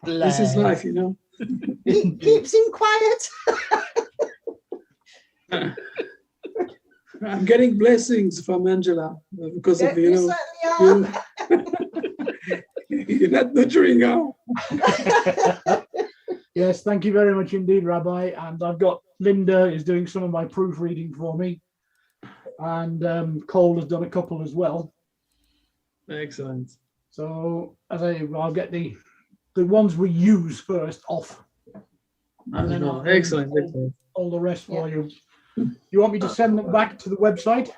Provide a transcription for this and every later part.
This is life, you know. He keeps him quiet. I'm getting blessings from Angela because of You you. certainly You're not nurturing her. Yes, thank you very much indeed, Rabbi. And I've got Linda is doing some of my proofreading for me, and Cole has done a couple as well. Excellent. So I'll get the ones we use first off, and then I'll Excellent. all the rest for you. You want me to send them back to the website?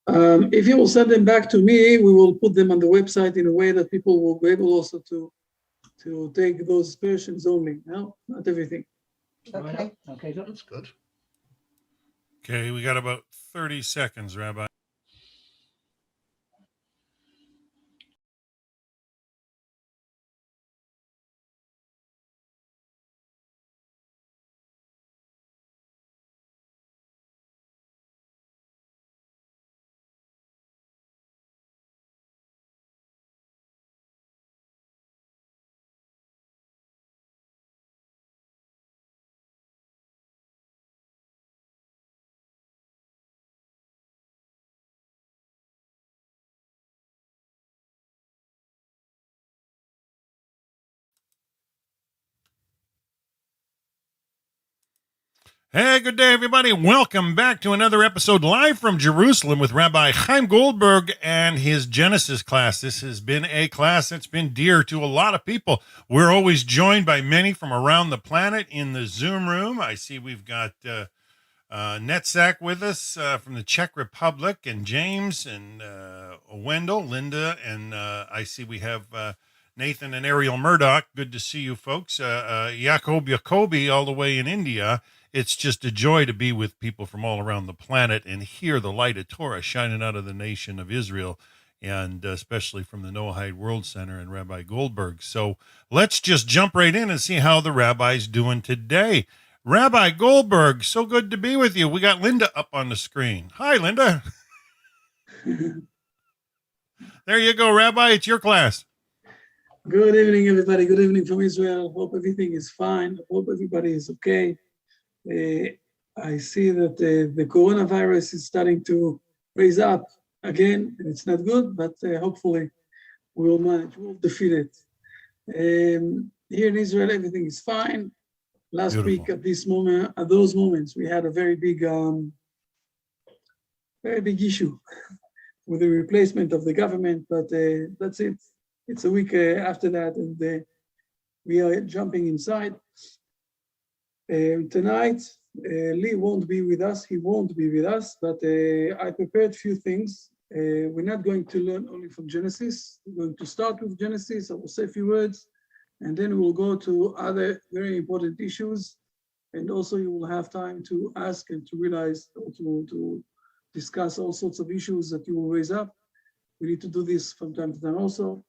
If you will send them back to me, we will put them on the website in a way that people will be able also to take those versions only. No, not everything. Okay. Okay, so That's good. Okay, we got about 30 seconds, Rabbi. Hey, good day, everybody. Welcome back to another episode live from Jerusalem with Rabbi Chaim Goldberg and his Genesis class. This has been a class that's been dear to a lot of people. We're always joined by many from around the planet in the Zoom room. I see we've got Netzak with us from the Czech Republic, and James and Wendell, Linda, and I see we have Nathan and Ariel Murdoch. Good to see you folks. Jacobi all the way in India. It's just a joy to be with people from all around the planet and hear the light of Torah shining out of the nation of Israel, and especially from the Noahide World Center and Rabbi Goldberg. So let's just jump right in and see how the rabbi's doing today. Rabbi Goldberg, so good to be with you. We got Linda up on the screen. Hi, Linda. There you go, Rabbi. It's your class. Good evening, everybody. Good evening from Israel. Hope everything is fine. Hope everybody is okay. I see that the coronavirus is starting to raise up again, and it's not good, but hopefully we will manage, we'll defeat it. Here in Israel, everything is fine. Last Beautiful. week, at those moments, we had a very big issue with the replacement of the government, but that's it. It's a week after that, and we are jumping inside. Tonight, Lee won't be with us. He won't be with us, but I prepared a few things. We're not going to learn only from Genesis. We're going to start with Genesis. I will say a few words, and then we'll go to other very important issues. And also you will have time to ask and to realize, or to discuss all sorts of issues that you will raise up. We need to do this from time to time also.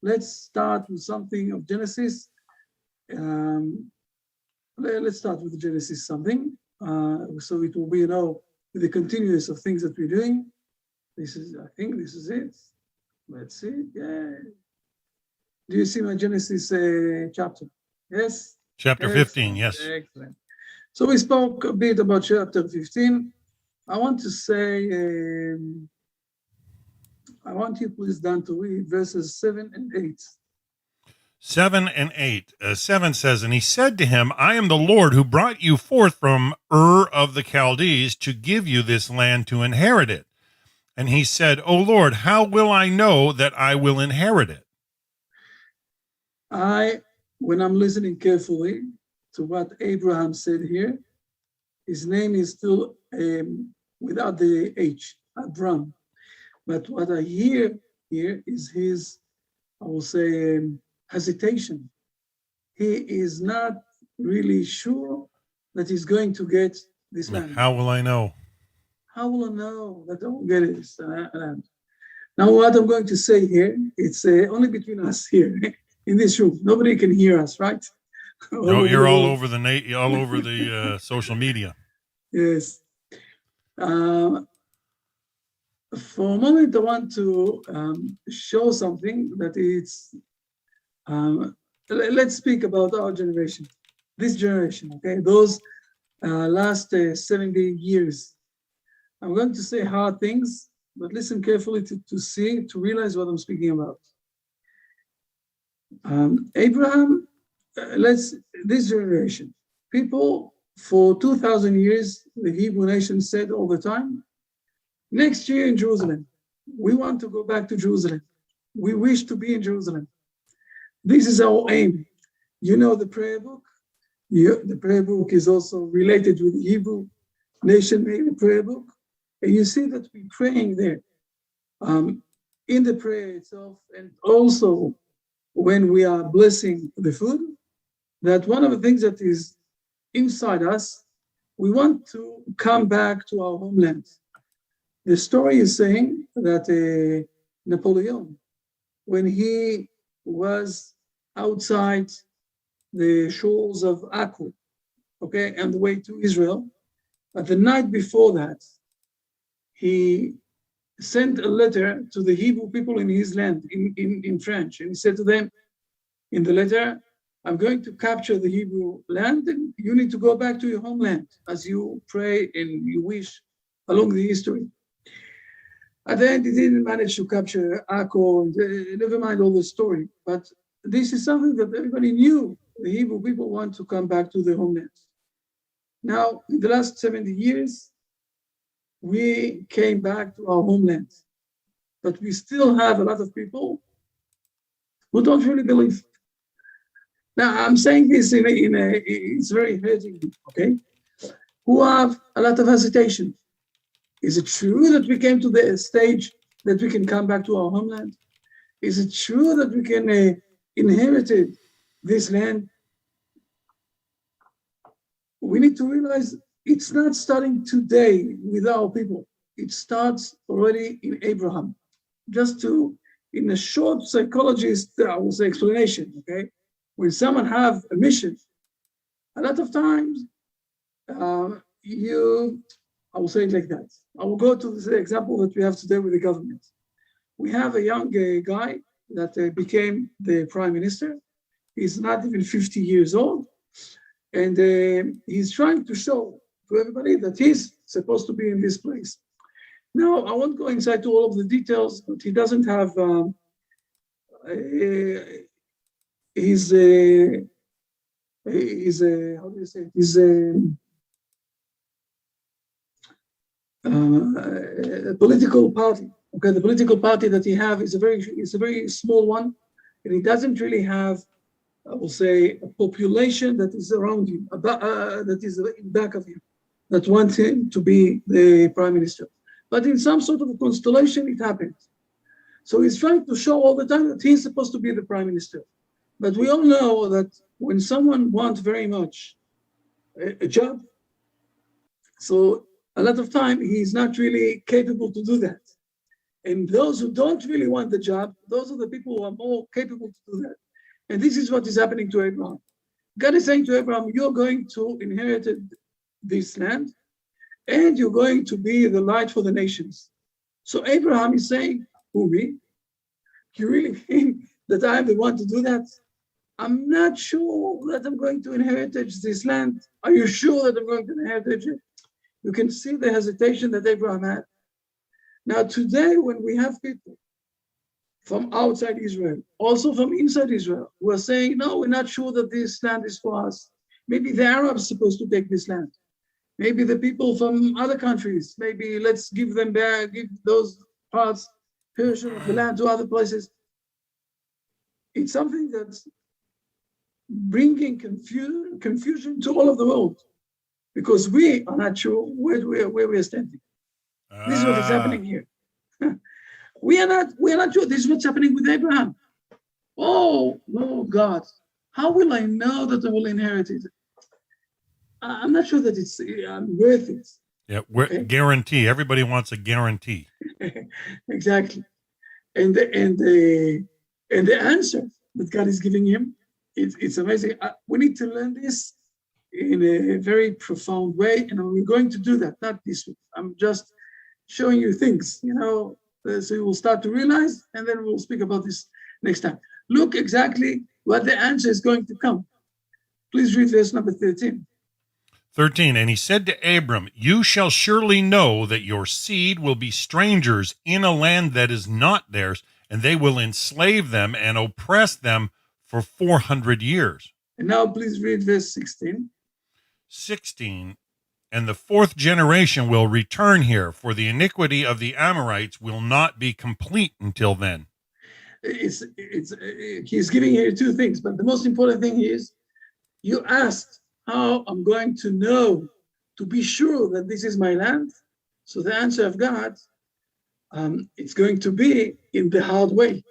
Let's start with something of Genesis. Let's start with Genesis something. So it will be, the continuous of things that we're doing. I think this is it. Let's see. Yeah. Do you see my Genesis chapter? Yes? Chapter 15, yes. Excellent. So we spoke a bit about chapter 15. I want to say, I want you please, Dan, to read verses 7 and 8. 7 and 8. 7 says, and he said to him, I am the Lord who brought you forth from Ur of the Chaldees to give you this land to inherit it. And he said, O Lord, how will I know that I will inherit it? When I'm listening carefully to what Abraham said here, his name is still without the H, Abram. But what I hear here is his, I will say, hesitation. He is not really sure that he's going to get this land. How will I know? How will I know that I will get this land? Now, what I'm going to say here, it's only between us here in this room. Nobody can hear us, right? No, you're all over the social media. Yes. For a moment, I want to show something that it's Let's speak about our generation, this generation, okay? Those last 70 years. I'm going to say hard things, but listen carefully to realize what I'm speaking about. Abraham, this generation, people for 2,000 years, the Hebrew nation said all the time, next year in Jerusalem, we want to go back to Jerusalem. We wish to be in Jerusalem. This is our aim. You know the prayer book? The prayer book is also related with the Hebrew nation made a prayer book. And you see that we're praying there in the prayer itself, and also when we are blessing the food, that one of the things that is inside us, we want to come back to our homeland. The story is saying that Napoleon, when he was outside the shores of Akko, okay, on the way to Israel, but the night before that, he sent a letter to the Hebrew people in his land, in French, and he said to them, in the letter, I'm going to capture the Hebrew land, and you need to go back to your homeland as you pray and you wish along the history. At the end, he didn't manage to capture Akko, and never mind all the story, but this is something that everybody knew. The Hebrew people want to come back to their homeland. Now, in the last 70 years, we came back to our homeland, but we still have a lot of people who don't really believe. Now, I'm saying this it's very hurting, okay? Who have a lot of hesitation. Is it true that we came to the stage that we can come back to our homeland? Is it true that we can inherit this land? We need to realize it's not starting today with our people. It starts already in Abraham. Just in a short psychologist, I will say explanation, okay? When someone have a mission, a lot of times, I will say it like that. I will go to the example that we have today with the government. We have a young guy that became the prime minister. He's not even 50 years old. And he's trying to show to everybody that he's supposed to be in this place. Now, I won't go inside to all of the details, but he doesn't have his how do you say it? His political party. Okay, the political party that he have is a very small one, and he doesn't really have, I will say, a population that is around him, that is in back of him, that wants him to be the prime minister. But in some sort of a constellation, it happens. So he's trying to show all the time that he's supposed to be the prime minister. But we all know that when someone wants very much a job, so a lot of time he's not really capable to do that. And those who don't really want the job, those are the people who are more capable to do that. And this is what is happening to Abraham. God is saying to Abraham, you're going to inherit this land, and you're going to be the light for the nations. So Abraham is saying, who, me? You really think that I am the one to do that? I'm not sure that I'm going to inherit this land. Are you sure that I'm going to inherit it? You can see the hesitation that Abraham had. Now today, when we have people from outside Israel, also from inside Israel, who are saying, no, we're not sure that this land is for us. Maybe the Arabs are supposed to take this land. Maybe the people from other countries, maybe let's give them back, give those parts, portion of the land to other places. It's something that's bringing confusion to all of the world, because we are not sure where we are standing. This is what is happening here. We are not sure. This is what's happening with Abraham. Oh, God, how will I know that I will inherit it? I'm not sure that it's worth it. Yeah, guarantee. Everybody wants a guarantee. Exactly. And the answer that God is giving him, it's amazing. We need to learn this in a very profound way, and we're going to do that, not this week. I'm just showing you things, so you will start to realize, and then we'll speak about this next time. Look exactly what the answer is going to come. Please read verse number 13. 13, and he said to Abram, you shall surely know that your seed will be strangers in a land that is not theirs, and they will enslave them and oppress them for 400 years. And now please read verse 16. 16, and the fourth generation will return here, for the iniquity of the Amorites will not be complete until then. He's giving here two things, but the most important thing is, you asked how I'm going to know, to be sure that this is my land. So the answer of God, it's going to be in the hard way.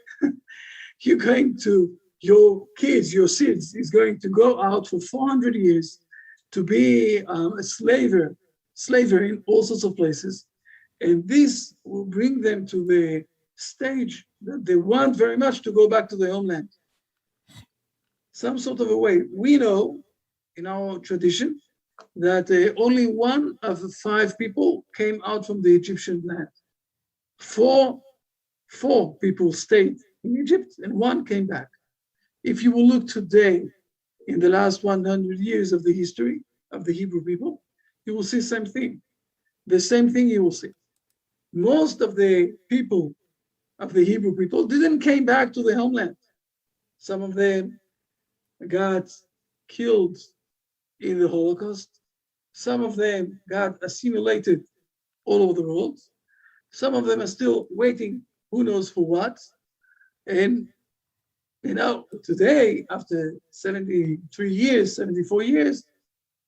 Your kids, your seeds is going to go out for 400 years to be a slaver in all sorts of places. And this will bring them to the stage that they want very much to go back to their homeland. Some sort of a way. We know in our tradition that only one of the 5 people came out from the Egyptian land. Four people stayed in Egypt and 1 came back. If you will look today in the last 100 years of the history of the Hebrew people, you will see the same thing. The same thing you will see. Most of the people of the Hebrew people didn't came back to their homeland. Some of them got killed in the Holocaust. Some of them got assimilated all over the world. Some of them are still waiting, who knows for what. And today, after 73 years, 74 years,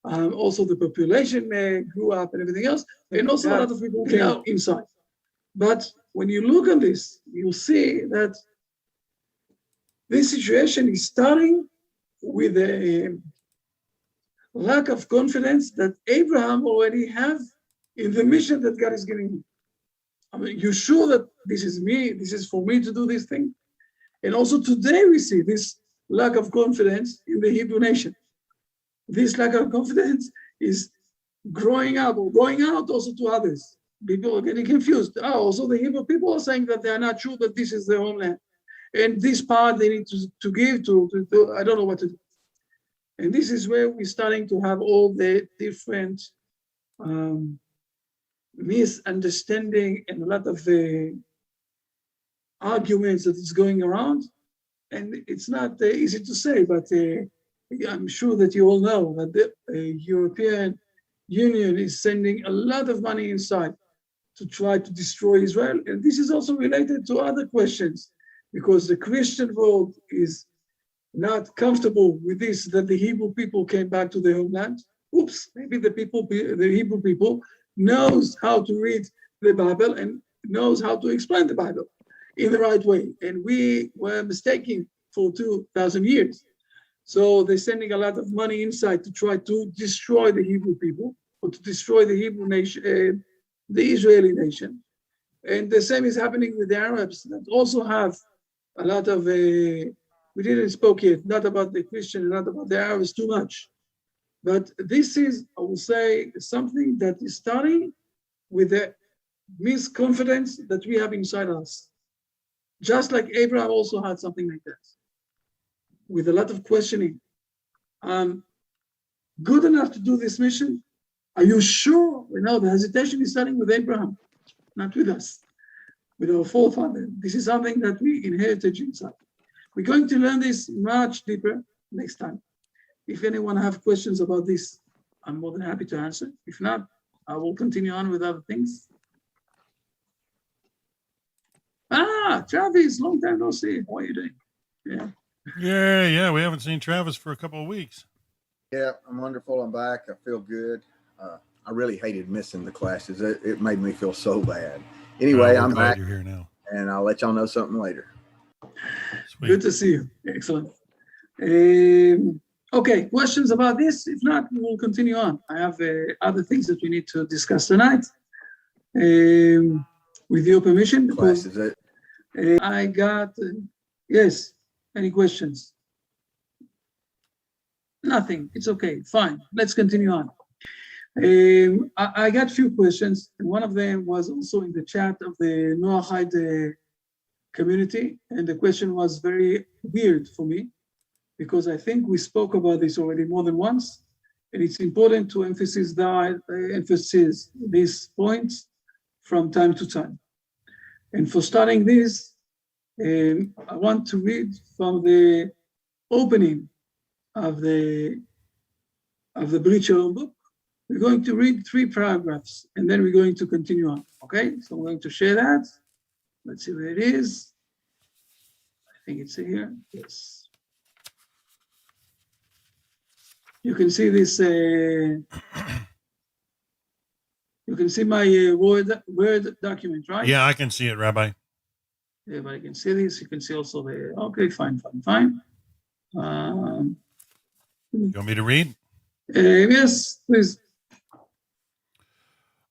also the population grew up and everything else, and also a lot of people came out inside. But when you look at this, you'll see that this situation is starting with a lack of confidence that Abraham already have in the mission that God is giving him. I mean, you sure that this is me, this is for me to do this thing? And also today we see this lack of confidence in the Hebrew nation. This lack of confidence is growing up or going out also to others. People are getting confused. Also the Hebrew people are saying that they are not sure that this is their homeland. And this part they need to give to I don't know what to do. And this is where we're starting to have all the different misunderstanding and a lot of arguments that is going around. And it's not easy to say, but I'm sure that you all know that the European Union is sending a lot of money inside to try to destroy Israel. And this is also related to other questions, because the Christian world is not comfortable with this, that the Hebrew people came back to their homeland. Oops, maybe the Hebrew people knows how to read the Bible and knows how to explain the Bible in the right way. And we were mistaken for 2,000 years. So they're sending a lot of money inside to try to destroy the Hebrew people, or to destroy the Hebrew nation, the Israeli nation. And the same is happening with the Arabs that also have a lot of, we didn't spoke yet, not about the Christian, not about the Arabs too much. But this is, I will say, something that is starting with the misconfidence that we have inside us. Just like Abraham also had something like that, with a lot of questioning. Good enough to do this mission? Are you sure? The hesitation is starting with Abraham, not with us, with our forefather. This is something that we inherited inside. We're going to learn this much deeper next time. If anyone have questions about this, I'm more than happy to answer. If not, I will continue on with other things. Travis, long time no see. How are you doing? Yeah. We haven't seen Travis for a couple of weeks. Yeah, I'm wonderful. I'm back. I feel good. I really hated missing the classes. It made me feel so bad. Anyway, I'm back. You're here now, and I'll let y'all know something later. Sweet. Good to see you. Excellent. Okay, questions about this? If not, we will continue on. I have other things that we need to discuss tonight. With your permission, because I got, yes, any questions? Nothing, it's okay, fine, let's continue on. I got a few questions, and one of them was also in the chat of the Noahide community, and the question was very weird for me. because I think we spoke about this already more than once, and it's important to emphasize these points from time to time. And for starting this, I want to read from the opening of the Brit Shalom book. We're going to read 3 paragraphs, and then we're going to continue on. Okay, so I'm going to share that. Let's see where it is. I think it's here. Yes. You can see this. You can see my Word document, right? Yeah, I can see it, Rabbi. Everybody can see this. You can see also the. Okay, fine. You want me to read? Yes, please.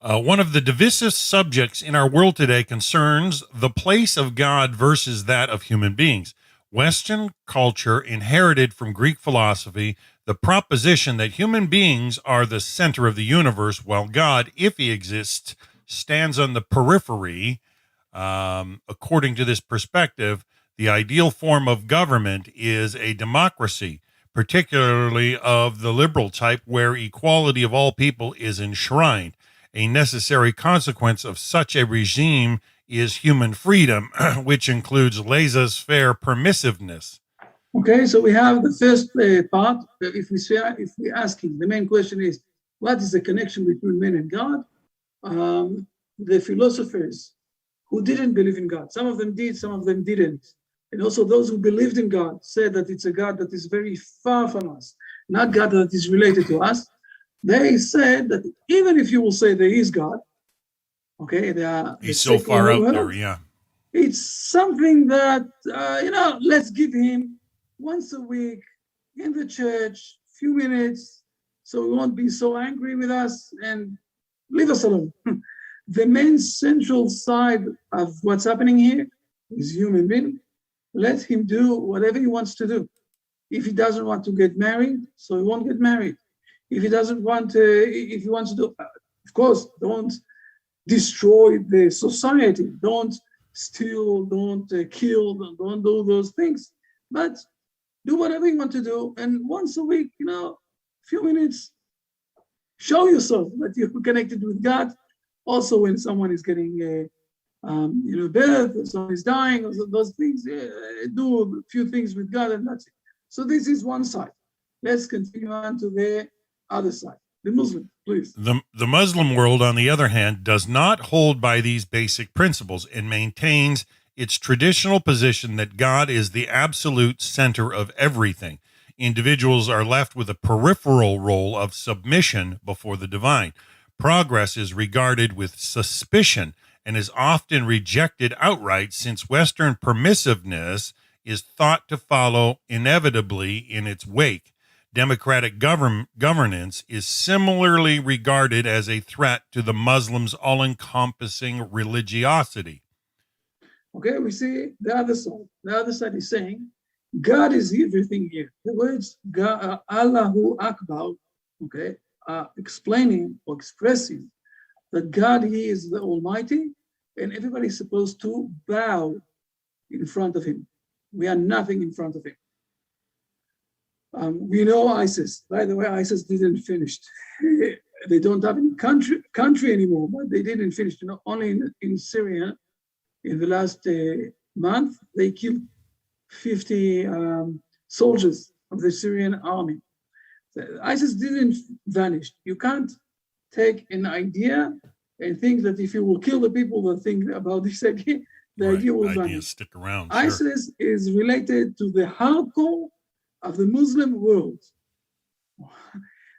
One of the divisive subjects in our world today concerns the place of God versus that of human beings. Western culture inherited from Greek philosophy the proposition that human beings are the center of the universe, while God, if he exists, stands on the periphery. According to this perspective, the ideal form of government is a democracy, particularly of the liberal type, where equality of all people is enshrined. A necessary consequence of such a regime is human freedom, which includes laissez-faire permissiveness. Okay, so we have the first part. If we asking, the main question is, what is the connection between man and God? The philosophers who didn't believe in God, some of them did, some of them didn't. And also those who believed in God said that it's a God that is very far from us, not God that is related to us. They said that even if you will say there is God, okay, He's so far out there, yeah. It's something that, let's give him once a week in the church, few minutes, so he won't be so angry with us and leave us alone. The main central side of what's happening here is human being. Let him do whatever he wants to do. If he doesn't want to get married, so he won't get married. If he doesn't want to, if he wants to do, of course, don't destroy the society. Don't steal, don't kill, don't do those things. But do whatever you want to do. And once a week, few minutes, show yourself that you're connected with God. Also, when someone is getting birth, or someone is dying, or those things, do a few things with God, and that's it. So this is one side. Let's continue on to the other side. The Muslim, please. The Muslim world, on the other hand, does not hold by these basic principles and maintains its traditional position that God is the absolute center of everything. Individuals are left with a peripheral role of submission before the divine. Progress is regarded with suspicion and is often rejected outright, since Western permissiveness is thought to follow inevitably in its wake. Democratic governance is similarly regarded as a threat to the Muslims' all-encompassing religiosity. Okay, we see the other side. The other side is saying, God is everything here. The words God, Allahu Akbar, okay, are explaining or expressing that God, he is the Almighty, and everybody is supposed to bow in front of him. We are nothing in front of him. We know ISIS. By the way, ISIS didn't finish. They don't have any country anymore, but they didn't finish. Only in Syria, in the last month, they killed 50 soldiers of the Syrian army. So ISIS didn't vanish. You can't take an idea and think that if you will kill the people that think about this idea, the idea will vanish. Stick around. ISIS is related to the hardcore of the Muslim world.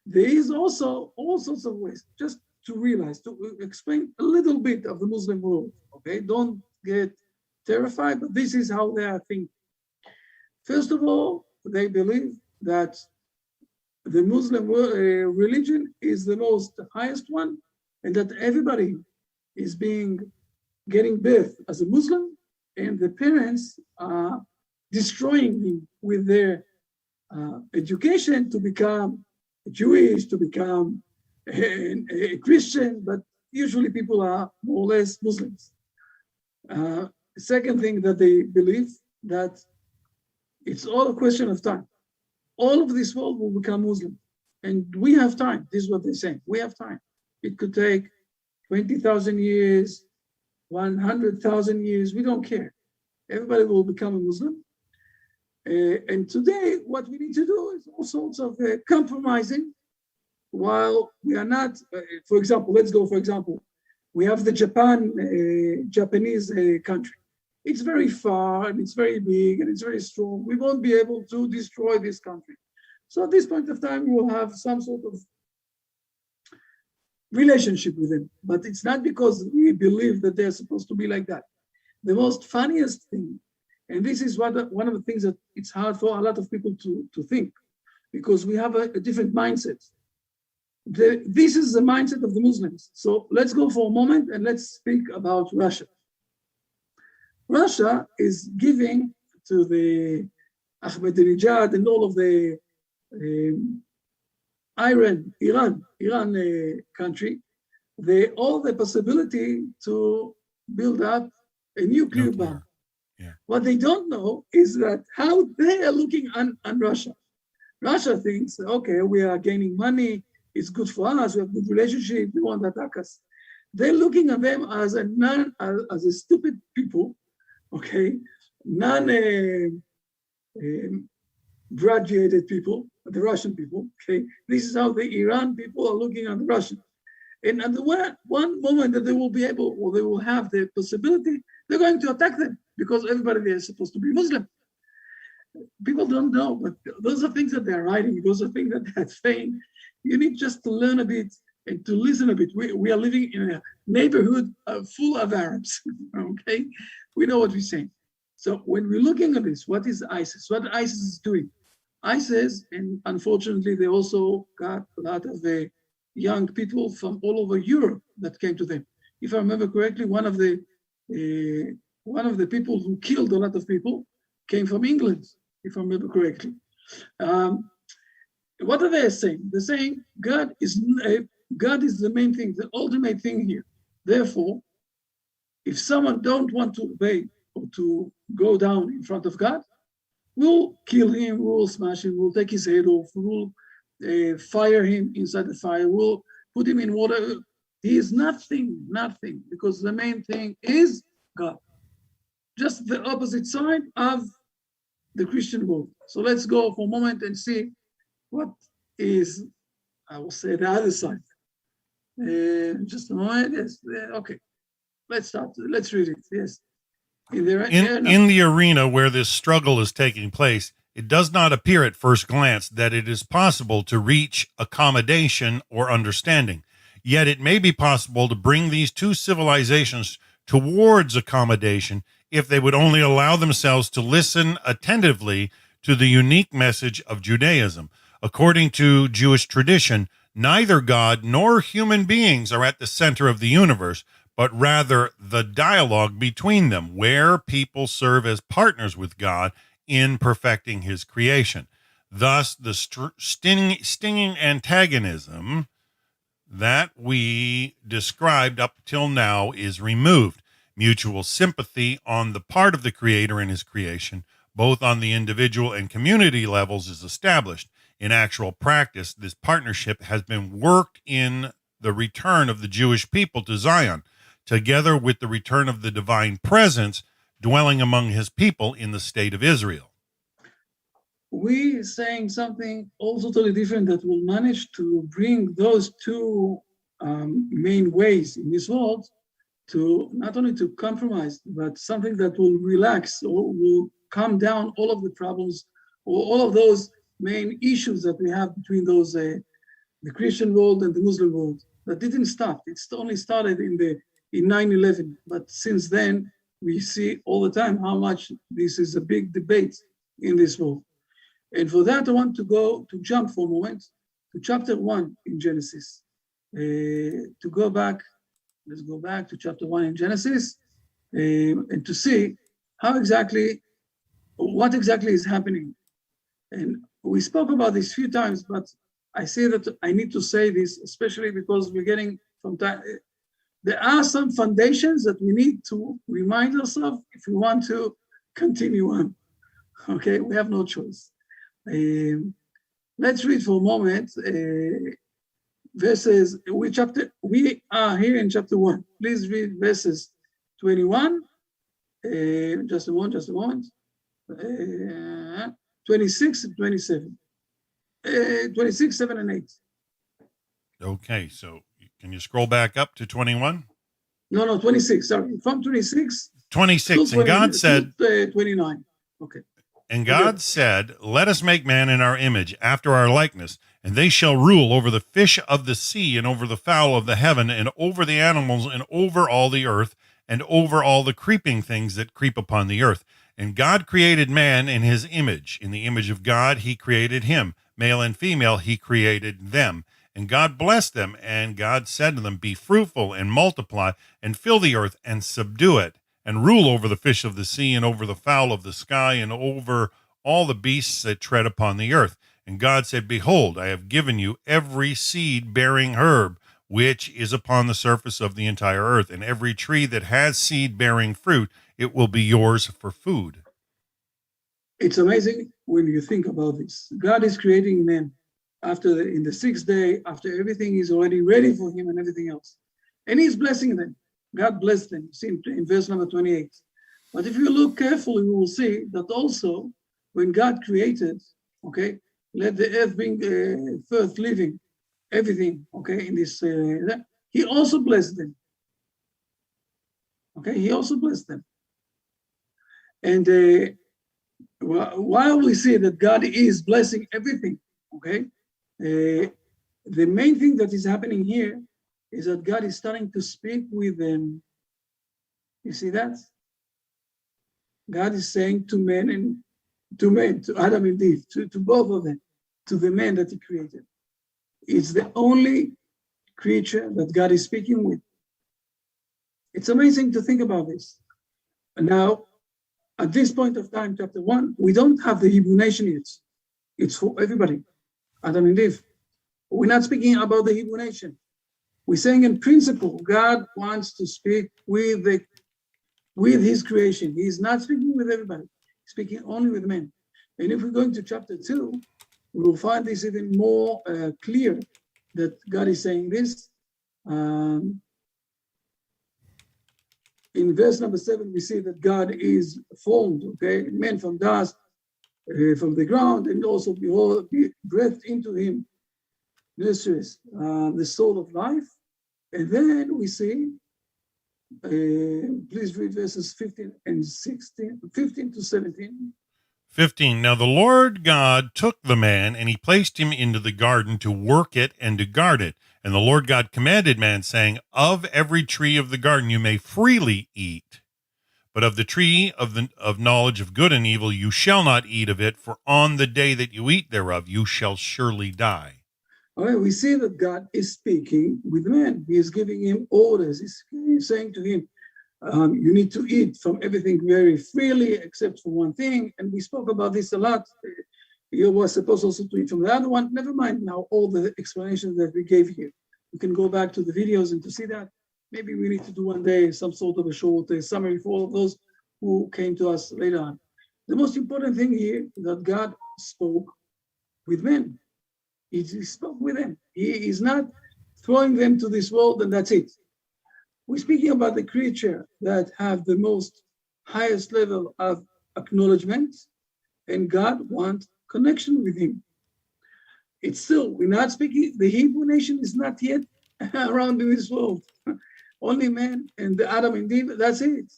There is also all sorts of ways, just to realize, to explain a little bit of the Muslim world, okay? Don't get terrified, but this is how they are thinking. First of all, they believe that the Muslim religion is the most highest one, and that everybody is getting birth as a Muslim, and the parents are destroying him with their education to become Jewish, to become a Christian, but usually people are more or less Muslims. The second thing that they believe, that it's all a question of time. all of this world will become Muslim. And we have time. This is what they're saying. We have time. It could take 20,000 years, 100,000 years. We don't care. Everybody will become a Muslim. And today, what we need to do is all sorts of compromising while we are not, for example, we have the Japanese country. It's very far and it's very big and it's very strong. We won't be able to destroy this country. So at this point of time, we will have some sort of relationship with them. But it's not because we believe that they're supposed to be like that. The most funniest thing, and this is one of the things that it's hard for a lot of people to think, because we have a different mindset. This is the mindset of the Muslims. So let's go for a moment and let's speak about Russia. Russia is giving to the Ahmadinejad and all of the Iran country, all the possibility to build up a nuclear bomb. Yeah. What they don't know is that how they are looking on Russia. Russia thinks, okay, we are gaining money, it's good for us, we have good relationship, they won't attack us. They're looking at them as a stupid people, okay, graduated people, the Russian people, okay. This is how the Iran people are looking at the Russians. And at the one moment that they will be able, or they will have the possibility, they're going to attack them because everybody there is supposed to be Muslim. People don't know, but those are things that they're writing. Those are things that they're saying. You need just to learn a bit and to listen a bit. We are living in a neighborhood full of Arabs, okay? We know what we're saying. So when we're looking at this, what is ISIS? What ISIS is doing? ISIS, and unfortunately, they also got a lot of the young people from all over Europe that came to them. If I remember correctly, one of the people who killed a lot of people came from England, if I remember correctly. What are they saying? They're saying God is the main thing, the ultimate thing here. Therefore, if someone don't want to obey or to go down in front of God, we'll kill him, we'll smash him, we'll take his head off, we'll fire him inside the fire, we'll put him in water. He is nothing, because the main thing is God. Just the opposite side of the Christian world. So let's go for a moment and see what is, I will say, the other side. Just a moment. Yes. Okay. Let's start. Let's read it. Yes. In the arena where this struggle is taking place, it does not appear at first glance that it is possible to reach accommodation or understanding. Yet it may be possible to bring these two civilizations towards accommodation if they would only allow themselves to listen attentively to the unique message of Judaism. According to Jewish tradition, neither God nor human beings are at the center of the universe, but rather the dialogue between them, where people serve as partners with God in perfecting his creation. Thus, the stinging antagonism that we described up till now is removed. Mutual sympathy on the part of the Creator and his creation, both on the individual and community levels, is established. In actual practice, this partnership has been worked in the return of the Jewish people to Zion, together with the return of the divine presence dwelling among his people in the state of Israel. We're saying something also totally different that will manage to bring those two main ways in this world to not only to compromise, but something that will relax or will calm down all of the problems or all of those main issues that we have between those the Christian world and the Muslim world. That didn't start. It's only started in 9/11, but since then we see all the time how much this is a big debate in this world. And for that, I want to jump for a moment to chapter 1 in Genesis. To go back, let's go back to chapter 1 in Genesis and to see what exactly is happening. And we spoke about this a few times, but I say that I need to say this, especially because we're getting from time. There are some foundations that we need to remind ourselves if we want to continue on. Okay, we have no choice. Let's read for a moment verses. We are here in chapter 1. Please read verses 21. Just a moment. 26 and 27. 26, 7, and 8. Okay, so can you scroll back up to 21? No, 26. Sorry, from 26. 26. And God said, 29. Okay. And God said, let us make man in our image, after our likeness, and they shall rule over the fish of the sea, and over the fowl of the heaven, and over the animals, and over all the earth, and over all the creeping things that creep upon the earth. And God created man in his image. In the image of God he created him. Male and female he created them. And God blessed them, and God said to them, be fruitful and multiply, and fill the earth, and subdue it, and rule over the fish of the sea, and over the fowl of the sky, and over all the beasts that tread upon the earth. And God said, behold, I have given you every seed-bearing herb, which is upon the surface of the entire earth, and every tree that has seed-bearing fruit, it will be yours for food. It's amazing when you think about this. God is creating man in the sixth day, after everything is already ready for him and everything else. And he's blessing them. God blessed them, see in verse number 28. But if you look carefully, we will see that also when God created, okay, let the earth bring forth living, everything, okay, in this, he also blessed them. Okay, he also blessed them. And while we see that God is blessing everything, okay, the main thing that is happening here is that God is starting to speak with them. You see that? God is saying to men, to Adam and Eve, to both of them, to the man that he created. It's the only creature that God is speaking with. It's amazing to think about this. And now, at this point of time, chapter 1, we don't have the Hebrew nation yet. It's for everybody, Adam and Eve. We're not speaking about the Hebrew nation. We're saying in principle, God wants to speak with his creation. He's not speaking with everybody, he's speaking only with men. And if we go into chapter 2, we will find this even more clear that God is saying this. In verse number 7, we see that God is formed, okay, man from dust, from the ground, and also behold, breathed into him, nurses, the soul of life. And then we see, please read verses 15 and 16, 15 to 17. 15. Now the Lord God took the man, and he placed him into the garden to work it and to guard it. And the Lord God commanded man, saying, of every tree of the garden you may freely eat, but of the tree of knowledge of good and evil you shall not eat of it, for on the day that you eat thereof you shall surely die. All right, we see that God is speaking with man. He is giving him orders. He's saying to him, you need to eat from everything very freely, except for one thing. And we spoke about this a lot. You were supposed also to eat from the other one. Never mind now all the explanations that we gave here. You can go back to the videos and to see that. Maybe we need to do one day some sort of a short summary for all of those who came to us later on. The most important thing here is that God spoke with men. He spoke with them. He is not throwing them to this world and that's it. We're speaking about the creature that have the most highest level of acknowledgement, and God wants connection with him. It's still, we're not speaking, the Hebrew nation is not yet around in this world. Only man and the Adam and Eve, that's it.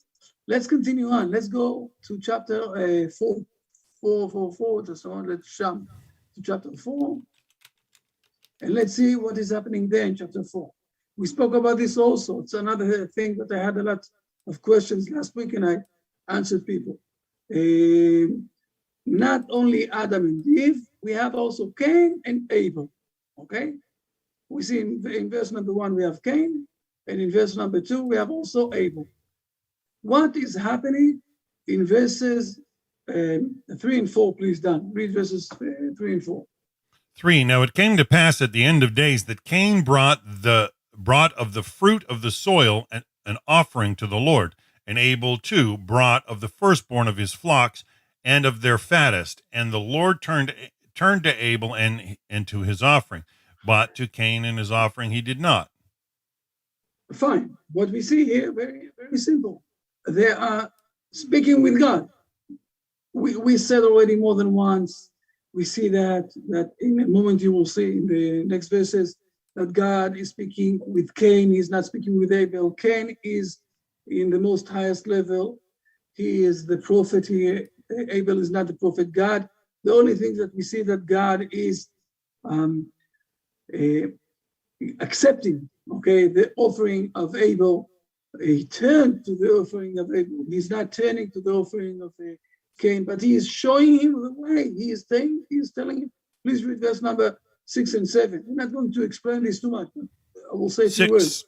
Let's continue on. Let's go to chapter 4. Just on, let's jump to chapter 4. And let's see what is happening there in chapter 4. We spoke about this also. It's another thing that I had a lot of questions last week and I answered people. Not only Adam and Eve, we have also Cain and Abel, okay? We see in verse number 1, we have Cain, and in verse number 2, we have also Abel. What is happening in verses 3 and 4, please, Dan? Read verses 3 and 4. 3. Now it came to pass at the end of days that Cain brought of the fruit of the soil an offering to the Lord, and Abel too brought of the firstborn of his flocks and of their fattest. And the Lord turned returned to Abel and to his offering, but to Cain and his offering he did not. Fine. What we see here, very, very simple. They are speaking with God. We said already more than once, we see that in a moment you will see in the next verses that God is speaking with Cain, he's not speaking with Abel. Cain is in the most highest level. He is the prophet here. Abel is not the prophet. God, the only thing that we see that God is accepting, okay, the offering of Abel. He turned to the offering of Abel. He's not turning to the offering of Cain, but he is showing him the way. He is telling him, please read verse number 6 and 7. We're not going to explain this too much, but I will say a few words.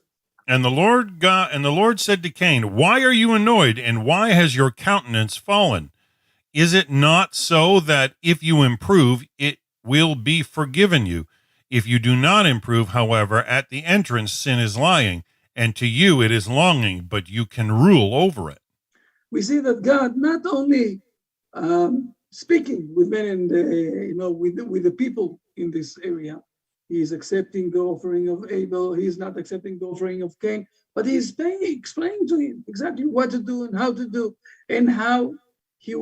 And the Lord said to Cain, why are you annoyed, and why has your countenance fallen? Is it not so that if you improve, it will be forgiven you? If you do not improve, however, at the entrance sin is lying, and to you it is longing, but you can rule over it. We see that God not only speaking with men and with the people in this area, he is accepting the offering of Abel. He is not accepting the offering of Cain, but he is explaining to him exactly what to do and how to do, and how he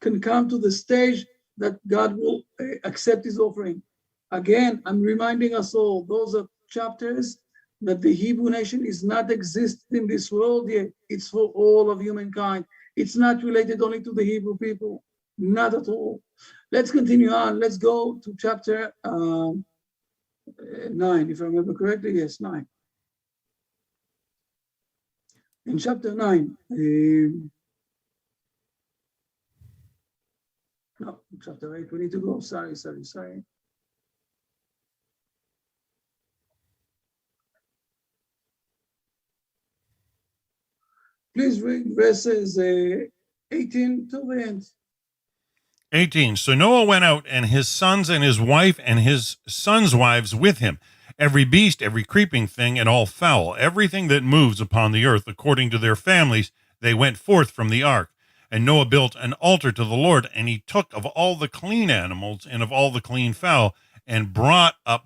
can come to the stage that God will accept his offering. Again, I'm reminding us all, those are chapters that the Hebrew nation is not existing in this world yet. It's for all of humankind. It's not related only to the Hebrew people, not at all. Let's continue on. Let's go to chapter 9, if I remember correctly. Yes, 9. In chapter 9, no, chapter 8, we need to go. Sorry. Please read verses 18 to the end. 18. So Noah went out, and his sons and his wife and his sons' wives with him, every beast, every creeping thing, and all fowl, everything that moves upon the earth, according to their families, they went forth from the ark. And Noah built an altar to the Lord, and he took of all the clean animals and of all the clean fowl, and brought up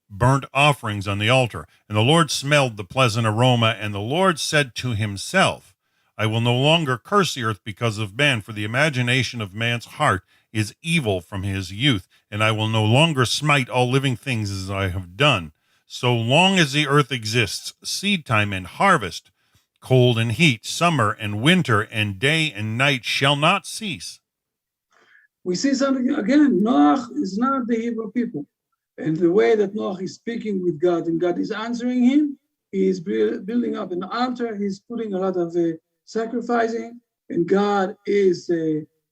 burnt offerings on the altar. And the Lord smelled the pleasant aroma, and the Lord said to himself, I will no longer curse the earth because of man, for the imagination of man's heart is evil from his youth, and I will no longer smite all living things as I have done. So long as the earth exists, seed time and harvest, cold and heat, summer and winter, and day and night shall not cease. We see something again. Noah is not the Hebrew people. And the way that Noah is speaking with God and God is answering him, he is building up an altar, he's putting a lot of sacrificing, and God is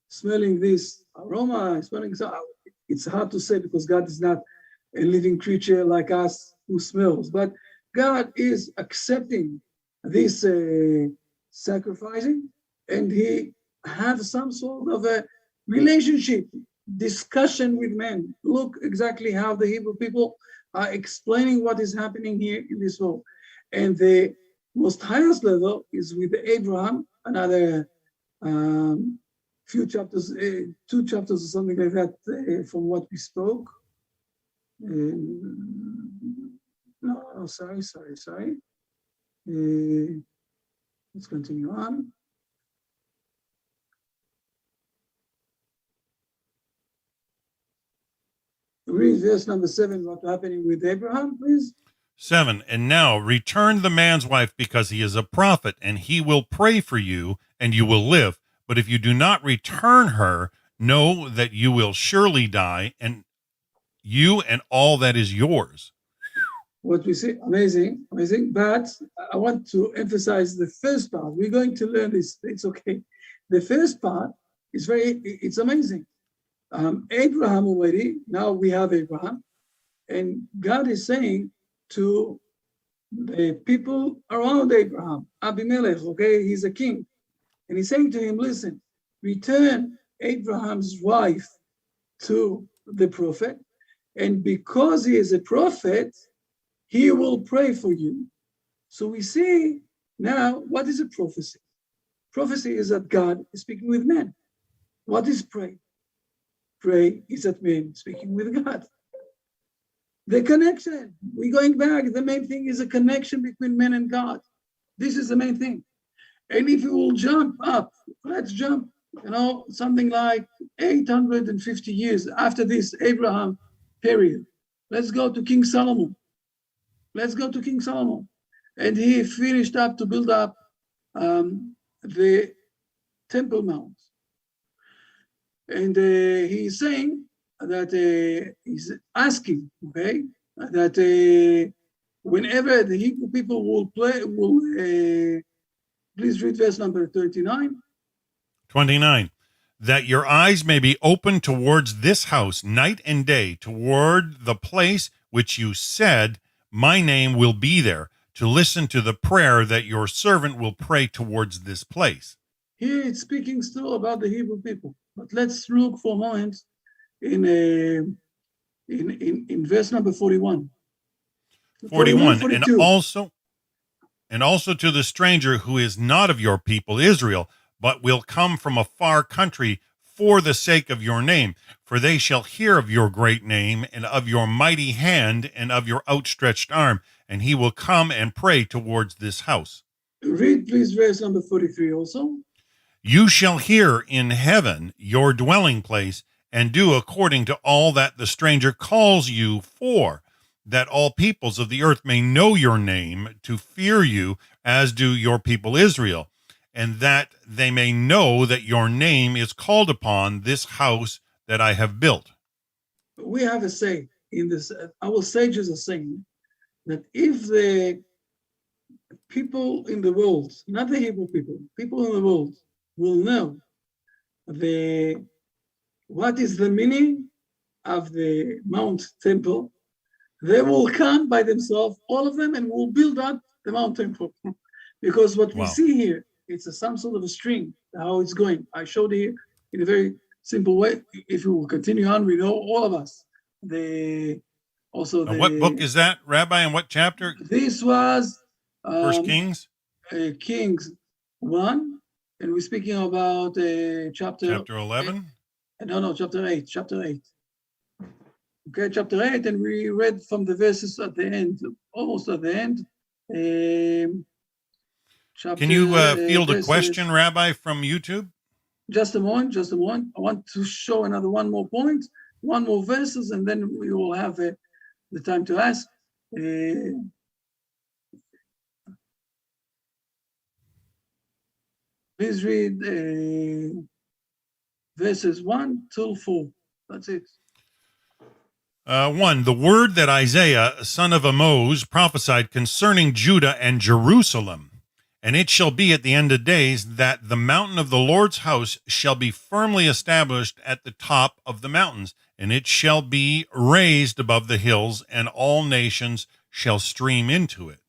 smelling this aroma, it's hard to say because God is not a living creature like us who smells, but God is accepting this sacrificing, and he has some sort of a relationship, discussion with men. Look exactly how the Hebrew people are explaining what is happening here in this world. And the most highest level is with Abraham, another few chapters, 2 chapters or something like that from what we spoke. Sorry. Let's continue on. Read verse number 7, what's happening with Abraham, please. 7. And now return the man's wife, because he is a prophet, and he will pray for you, and you will live. But if you do not return her, know that you will surely die, and you and all that is yours. What we see, amazing. But I want to emphasize the first part. We're going to learn this. It's okay. The first part is it's amazing. Abraham already, now we have Abraham, and God is saying to the people around Abraham, Abimelech, okay, he's a king, and he's saying to him, listen, return Abraham's wife to the prophet, and because he is a prophet, he will pray for you. So we see now, what is a prophecy? Prophecy is that God is speaking with men. What is pray? pray is that man speaking with God. The connection, we're going back. The main thing is a connection between man and God. This is the main thing. And if you will jump up, let's jump, something like 850 years after this Abraham period. Let's go to King Solomon. And he finished up to build up the Temple Mount. And he's saying that he's asking, okay, that whenever the Hebrew people will please read verse number 39. 29. That your eyes may be open towards this house night and day, toward the place which you said, my name will be there, to listen to the prayer that your servant will pray towards this place. Here it's speaking still about the Hebrew people. But let's look for a moment in verse number 41. 41. 42. And also to the stranger who is not of your people Israel, but will come from a far country for the sake of your name. For they shall hear of your great name, and of your mighty hand, and of your outstretched arm, and he will come and pray towards this house. Read, please, verse number 43 also. You shall hear in heaven your dwelling place, and do according to all that the stranger calls you for, that all peoples of the earth may know your name, to fear you, as do your people Israel, and that they may know that your name is called upon this house that I have built. We have a say in this, our sages are saying that if the people in the world, not the Hebrew people in the world, will know what is the meaning of the Mount Temple, they will come by themselves, all of them, and will build up the Mount Temple. Because what we see here, it's some sort of a string, how it's going. I showed here in a very simple way. If you will continue on, we know all of us. What book is that, Rabbi, and what chapter? This was First Kings? Kings 1, and we're speaking about chapter 11? No, chapter 8. Okay, chapter 8, and we read from the verses at the end, almost at the end. Can you field a question, Rabbi, from YouTube? Just a moment. I want to show one more point, one more verses, and then we will have the time to ask. Please read verses 1 till 4. That's it. 1. The word that Isaiah, son of Amoz, prophesied concerning Judah and Jerusalem. And it shall be at the end of days that the mountain of the Lord's house shall be firmly established at the top of the mountains, and it shall be raised above the hills, and all nations shall stream into it.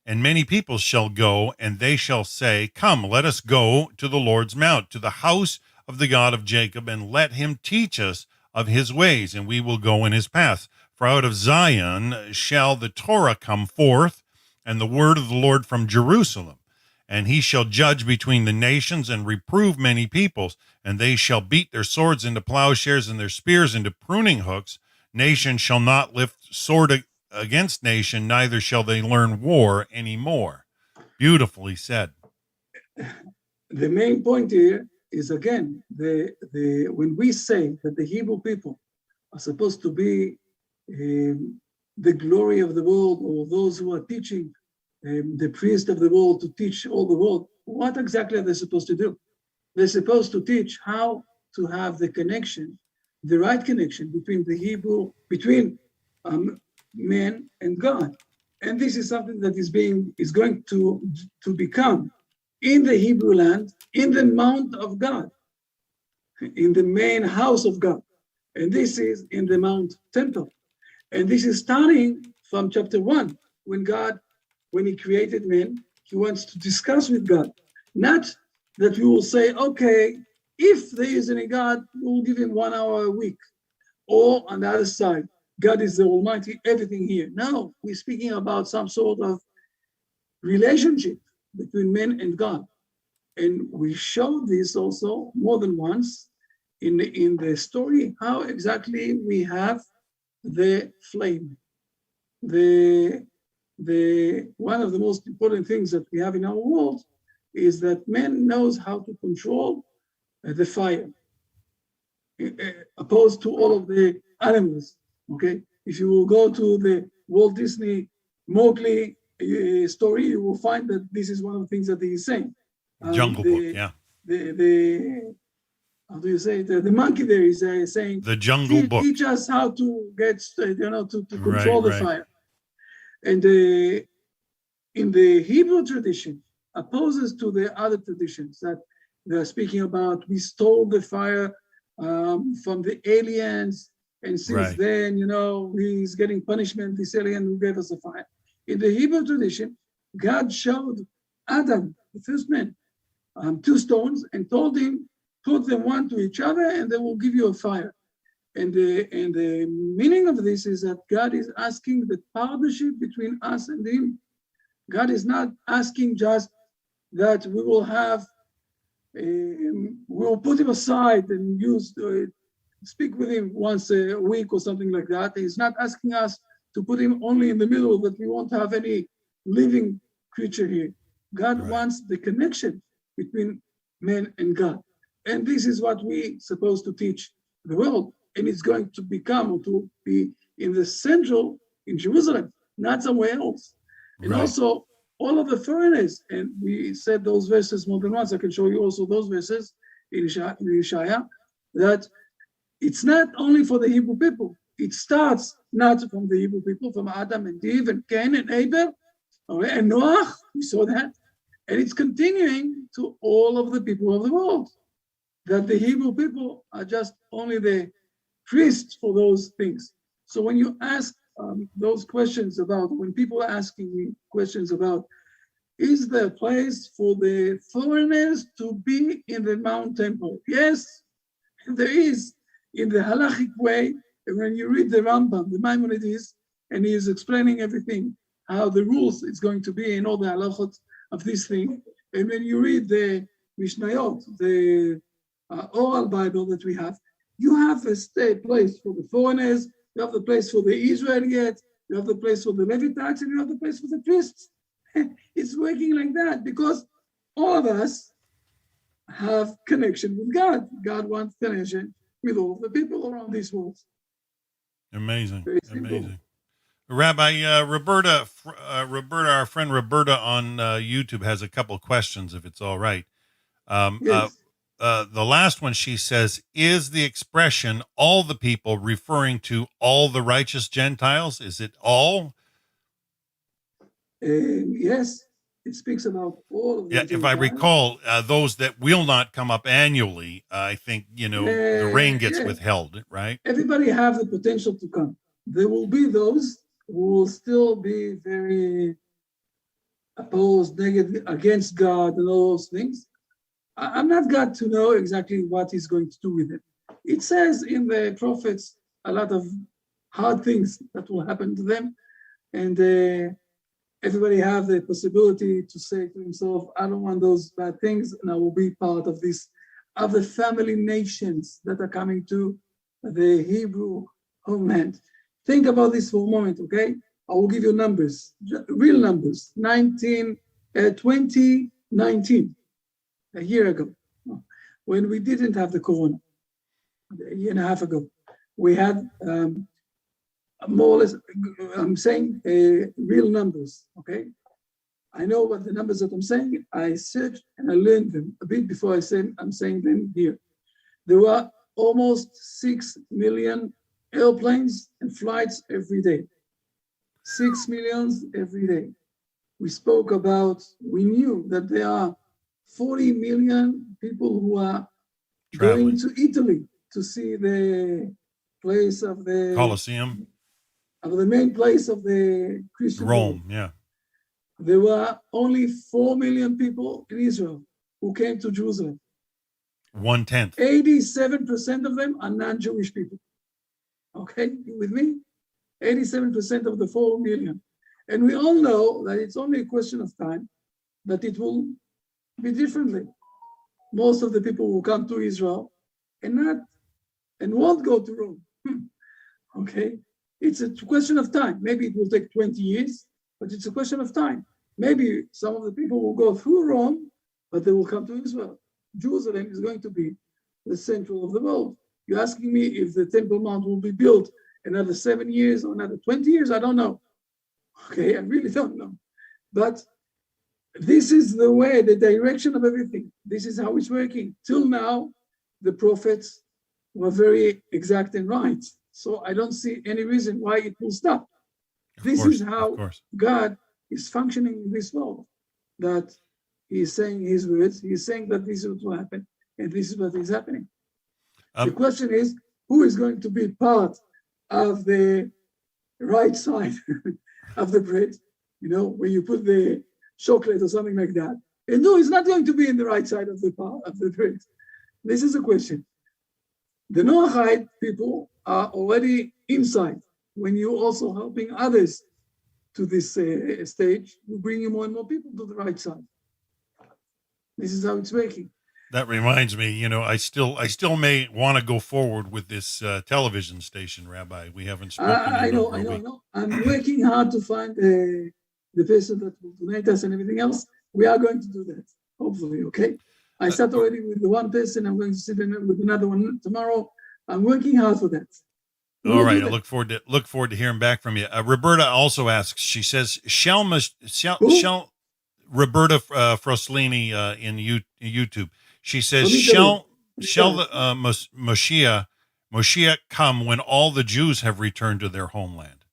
And many people shall go, and they shall say, Come, let us go to the Lord's mount, to the house of the God of Jacob, and let him teach us of his ways, and we will go in his paths. For out of Zion shall the Torah come forth, and the word of the Lord from Jerusalem. And he shall judge between the nations and reprove many peoples, and they shall beat their swords into plowshares and their spears into pruning hooks. Nation shall not lift sword against nation, neither shall they learn war anymore. Beautifully said. The main point here is, again, when we say that the Hebrew people are supposed to be the glory of the world, or those who are teaching the priest of the world to teach all the world, what exactly are they supposed to do? They're supposed to teach how to have the connection, the right connection between man and God. And this is something that is going to become in the Hebrew land, in the Mount of God, in the main house of God. And this is in the Mount Temple. And this is starting from chapter 1, when he created man, he wants to discuss with God. Not that we will say, okay, if there is any God, we'll give him 1 hour a week. Or on the other side, God is the Almighty, everything here. No, we're speaking about some sort of relationship between man and God. And we showed this also more than once in the story how exactly we have the flame. The one of the most important things that we have in our world is that man knows how to control the fire, opposed to all of the animals. Okay, if you will go to the Walt Disney Mowgli story, you will find that this is one of the things that he is saying. Jungle Book, yeah. The how do you say it? The monkey there is saying The Jungle Book. Teach us how to get to control the fire. And in the Hebrew tradition, opposes to the other traditions that they're speaking about, we stole the fire from the aliens, and since then, he's getting punishment, this alien who gave us the fire. In the Hebrew tradition, God showed Adam, the first man, 2 stones and told him, put them one to each other and they will give you a fire. And the meaning of this is that God is asking the partnership between us and him. God is not asking just that we will have, we'll put him aside and speak with him once a week or something like that. He's not asking us to put him only in the middle, that we won't have any living creature here. God wants the connection between man and God. And this is what we're supposed to teach the world. And it's going to become, or to be in the central, in Jerusalem, not somewhere else. And also, all of the foreigners, and we said those verses more than once, I can show you also those verses in Yeshaya, that it's not only for the Hebrew people. It starts not from the Hebrew people, from Adam and Eve and Cain and Abel, and Noach, we saw that. And it's continuing to all of the people of the world, that the Hebrew people are just only the priests for those things. So when you ask those questions about, when people are asking me questions about, is there a place for the foreigners to be in the Mount Temple? Yes, there is, in the halachic way. And when you read the Rambam, the Maimonides, and he is explaining everything, how the rules is going to be in all the halachot of this thing. And when you read the Mishnayot, the oral Bible that we have, you have a place for the foreigners, you have the place for the Israelites, you have the place for the Levites, and you have the place for the priests. It's working like that because all of us have connection with God. God wants connection with all the people around this world. Amazing. Rabbi, Roberta, our friend Roberta on YouTube has a couple of questions, if it's all right. Yes. The last one, she says, is the expression all the people referring to all the righteous Gentiles? Is it all? Yes, it speaks about all of them. Yeah, if I recall, those that will not come up annually, I think, the rain gets withheld, right? Everybody have the potential to come. There will be those who will still be very opposed, negative, against God and all those things. I'm not God to know exactly what he's going to do with it. It says in the prophets a lot of hard things that will happen to them. And everybody have the possibility to say to himself, I don't want those bad things, and I will be part of this, of the family nations that are coming to the Hebrew homeland. Think about this for a moment, okay? I will give you numbers, real numbers. 2019, a year ago, when we didn't have the corona, a year and a half ago, we had more or less, I'm saying real numbers, okay? I know what the numbers that I'm saying, I searched and I learned them a bit before I'm saying them here. There were almost 6 million airplanes and flights every day. 6 million every day. We knew that there are 40 million people who are going to Italy to see the place of the Colosseum. Of the main place of the Christian Rome, world. yeah. There were only 4 million people in Israel who came to Jerusalem. 1/10. 87% of them are non-Jewish people. Okay, you with me? 87% of the 4 million. And we all know that it's only a question of time that it will be differently. Most of the people will come to Israel and won't go to Rome. Okay, it's a question of time. Maybe it will take 20 years, but it's a question of time. Maybe some of the people will go through Rome, but they will come to Israel. Jerusalem is going to be the central of the world. You're asking me if the Temple Mount will be built another 7 years or another 20 years? I don't know. Okay, I really don't know. But this is the way, the direction of everything. This is how it's working. Till now, the prophets were very exact and right. So I don't see any reason why it will stop. This is how God is functioning in this world. That He is saying His words. He is saying that this is what will happen, and this is what is happening. The question is, who is going to be part of the right side of the bread? You know, when you put the chocolate or something like that. And no, it's not going to be in the right side of the bread. This is a question. The Noahide people are already inside. When you're also helping others to this stage, you bring more and more people to the right side. This is how it's working. That reminds me, you know, I still may want to go forward with this television station, Rabbi. We haven't spoken. I know. I'm working hard to find the person that will donate us and everything else. We are going to do that, hopefully, okay? I start already with the one person. I'm going to sit in with another one tomorrow. I'm working hard for that. All right, I look forward to hearing back from you. Roberta also asks. She says, "Shall Roberta Froslini in YouTube?" She says, "Shall the Moshiach come when all the Jews have returned to their homeland?"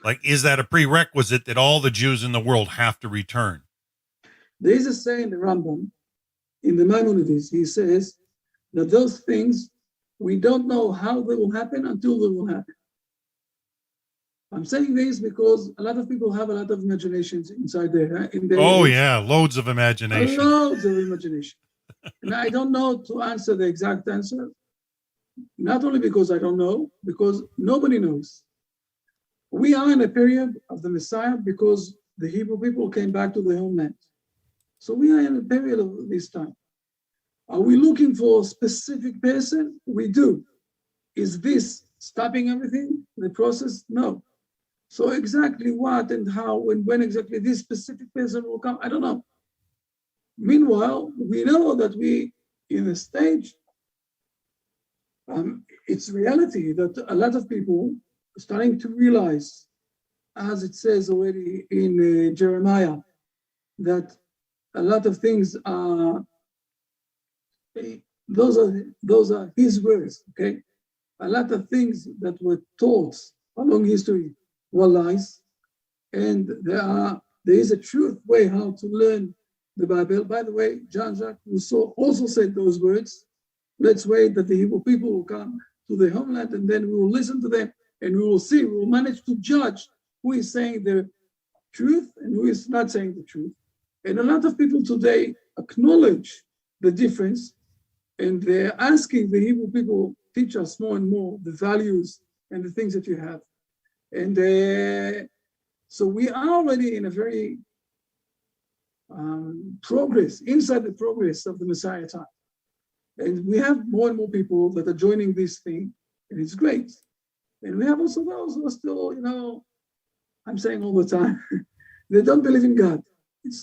Like, is that a prerequisite that all the Jews in the world have to return? There is a saying in the Rambam, in the Maimonides, he says that those things, we don't know how they will happen until they will happen. I'm saying this because a lot of people have a lot of imaginations inside there. Loads of imagination. Loads of imagination. And I don't know to answer the exact answer, not only because I don't know, because nobody knows. We are in a period of the Messiah because the Hebrew people came back to their homeland. So we are in a period of this time. Are we looking for a specific person? We do. Is this stopping everything, the process? No. So exactly what and how and when exactly this specific person will come, I don't know. Meanwhile, we know that we, in a stage, it's reality that a lot of people are starting to realize, as it says already in Jeremiah, that a lot of things are, those are his words, okay? A lot of things that were taught along history were lies, and there is a truth way how to learn the Bible. By the way, Jean-Jacques Rousseau also said those words. Let's wait that the Hebrew people will come to the homeland, and then we will listen to them, and we will see, we will manage to judge who is saying the truth and who is not saying the truth. And a lot of people today acknowledge the difference, and they're asking the Hebrew people, teach us more and more the values and the things that you have. And so we are already in a very inside the progress of the Messiah time. And we have more and more people that are joining this thing, and it's great. And we have also those who are still, I'm saying all the time, they don't believe in God. It's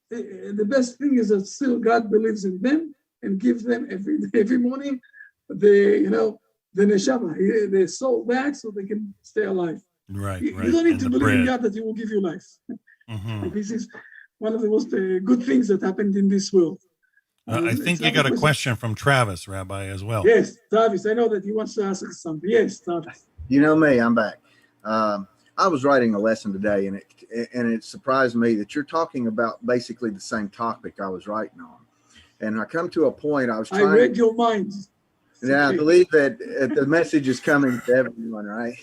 the best thing is that still God believes in them and gives them every morning the neshama, the soul back so they can stay alive. Right. You don't need to believe in God that He will give you life. Mm-hmm. This is one of the most good things that happened in this world. I think you got a question from Travis, Rabbi, as well. Yes, Travis. I know that he wants to ask us something. Yes, Travis. You know me, I'm back. I was writing a lesson today, and it surprised me that you're talking about basically the same topic I was writing on. And I come to a point I read your mind. Yeah, I believe that the message is coming to everyone, right?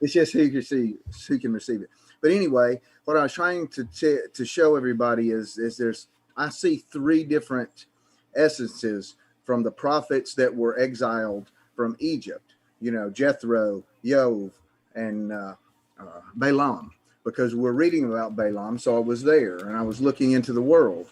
It's just who can receive it. But anyway, what I was trying to show everybody is I see three different essences from the prophets that were exiled from Egypt. Jethro, Yov, and Balaam, because we're reading about Balaam. So I was there and I was looking into the world.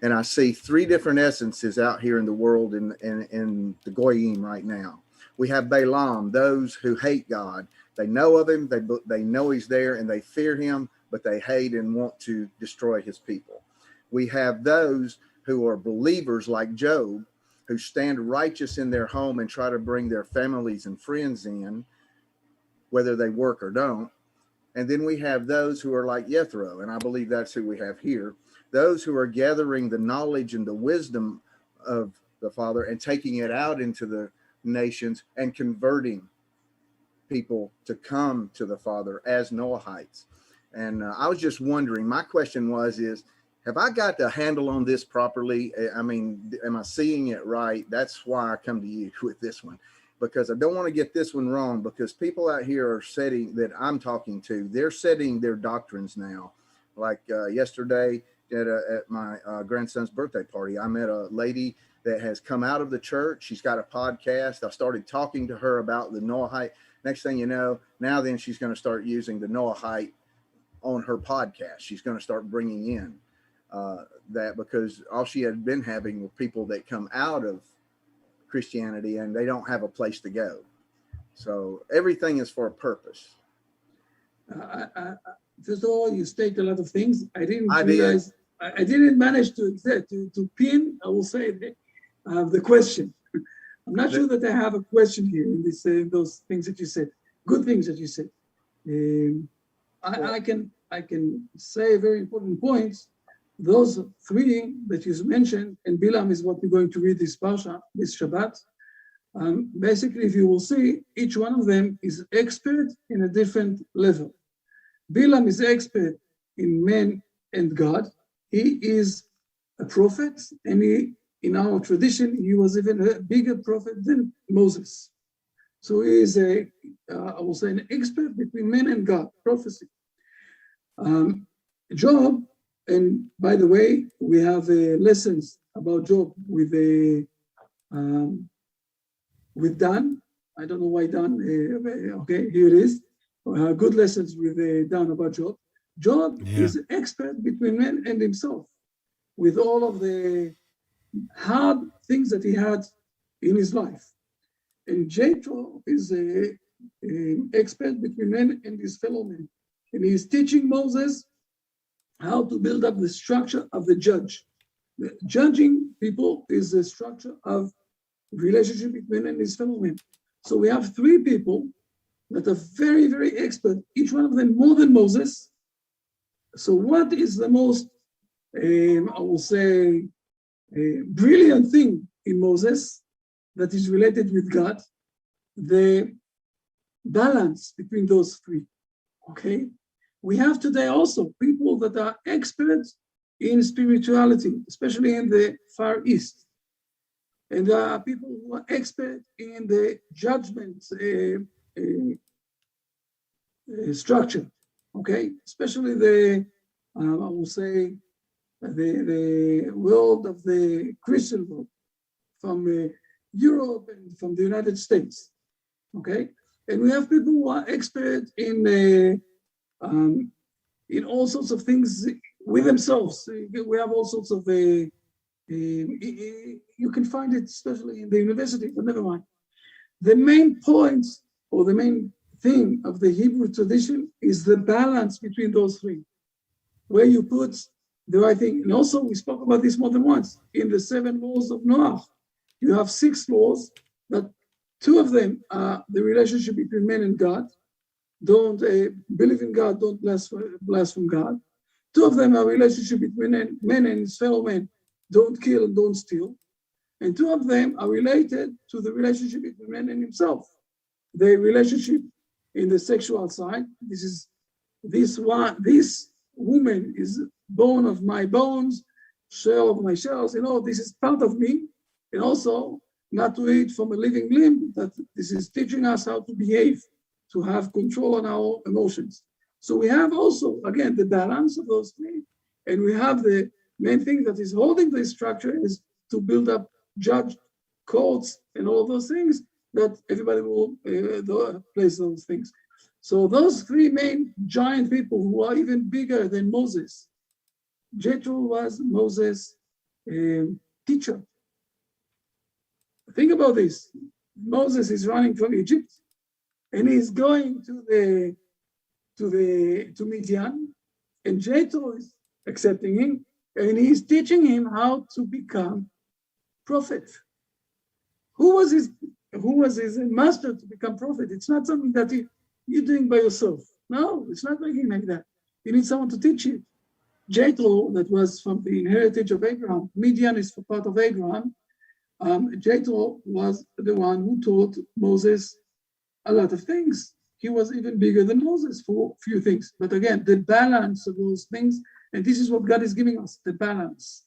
And I see three different essences out here in the world in the Goyim right now. We have Balaam, those who hate God. They know of him, they know he's there, and they fear him, but they hate and want to destroy his people. We have those who are believers like Job, who stand righteous in their home and try to bring their families and friends in, whether they work or don't. And then we have those who are like Jethro, and I believe that's who we have here. Those who are gathering the knowledge and the wisdom of the Father and taking it out into the nations and converting people to come to the Father as Noahites. And I was just wondering, my question is, have I got the handle on this properly? I mean, am I seeing it right? That's why I come to you with this one, because I don't want to get this one wrong, because people out here are setting, that I'm talking to, they're setting their doctrines now. Like yesterday at my grandson's birthday party, I met a lady that has come out of the church. She's got a podcast. I started talking to her about the Noahite. Next thing you know, now then she's going to start using the Noahite on her podcast. She's going to start bringing in that, because all she had been having were people that come out of Christianity and they don't have a place to go. So everything is for a purpose. First of all, you state a lot of things. I didn't manage to pin, I will say, the question. I'm not sure that I have a question here in this those things that you said. Good things that you said. I can say very important points. Those three that you mentioned, and Bilam is what we're going to read this Parsha, this Shabbat. Basically, if you will see, each one of them is expert in a different level. Bilam is expert in man and God. He is a prophet, and in our tradition, he was even a bigger prophet than Moses. So he is I will say, an expert between man and God, prophecy. Job, and by the way, we have lessons about Job with Dan. I don't know why Dan. Okay, here it is. Good lessons with Dan about Job. Job is an expert between man and himself, with all of the hard things that he had in his life. And Jethro is an expert between men and his fellow men. And he is teaching Moses how to build up the structure of the judge. Judging people is the structure of relationship between men and his fellow men. So we have three people that are very, very expert, each one of them more than Moses. So what is the most, I will say, brilliant thing in Moses that is related with God? The balance between those three, okay? We have today also people that are experts in spirituality, especially in the Far East. And there are people who are expert in the judgment structure, okay? Especially I will say, the world of the Christian world, from Europe and from the United States, okay? And we have people who are expert in all sorts of things with themselves. We have all sorts of, you can find it especially in the university, but never mind. The main point, or the main thing of the Hebrew tradition, is the balance between those three, where you put the right thing. And also, we spoke about this more than once. In the 7 laws of Noah, you have 6 laws, but 2 of them are the relationship between man and God. Don't believe in God, don't blaspheme God. 2 of them are relationship between man and his fellow men. Don't kill and don't steal. And 2 of them are related to the relationship between man and himself. The relationship in the sexual side. This woman is bone of my bones, shell of my shells. This is part of me. And also, not to eat from a living limb. That this is teaching us how to behave, to have control on our emotions. So we have also, again, the balance of those three. And we have the main thing that is holding this structure is to build up judge courts and all those things that everybody will place those things. So those 3 main giant people who are even bigger than Moses. Jethro was Moses' teacher. Think about this. Moses is running from Egypt, and he's going to Midian, and Jethro is accepting him, and he's teaching him how to become prophet. Who was his master to become prophet? It's not something that you're doing by yourself. No, it's not working like that. You need someone to teach you. Jethro, that was from the heritage of Abraham. Midian is for part of Abraham. Jethro was the one who taught Moses a lot of things. He was even bigger than Moses for a few things. But again, the balance of those things, and this is what God is giving us, the balance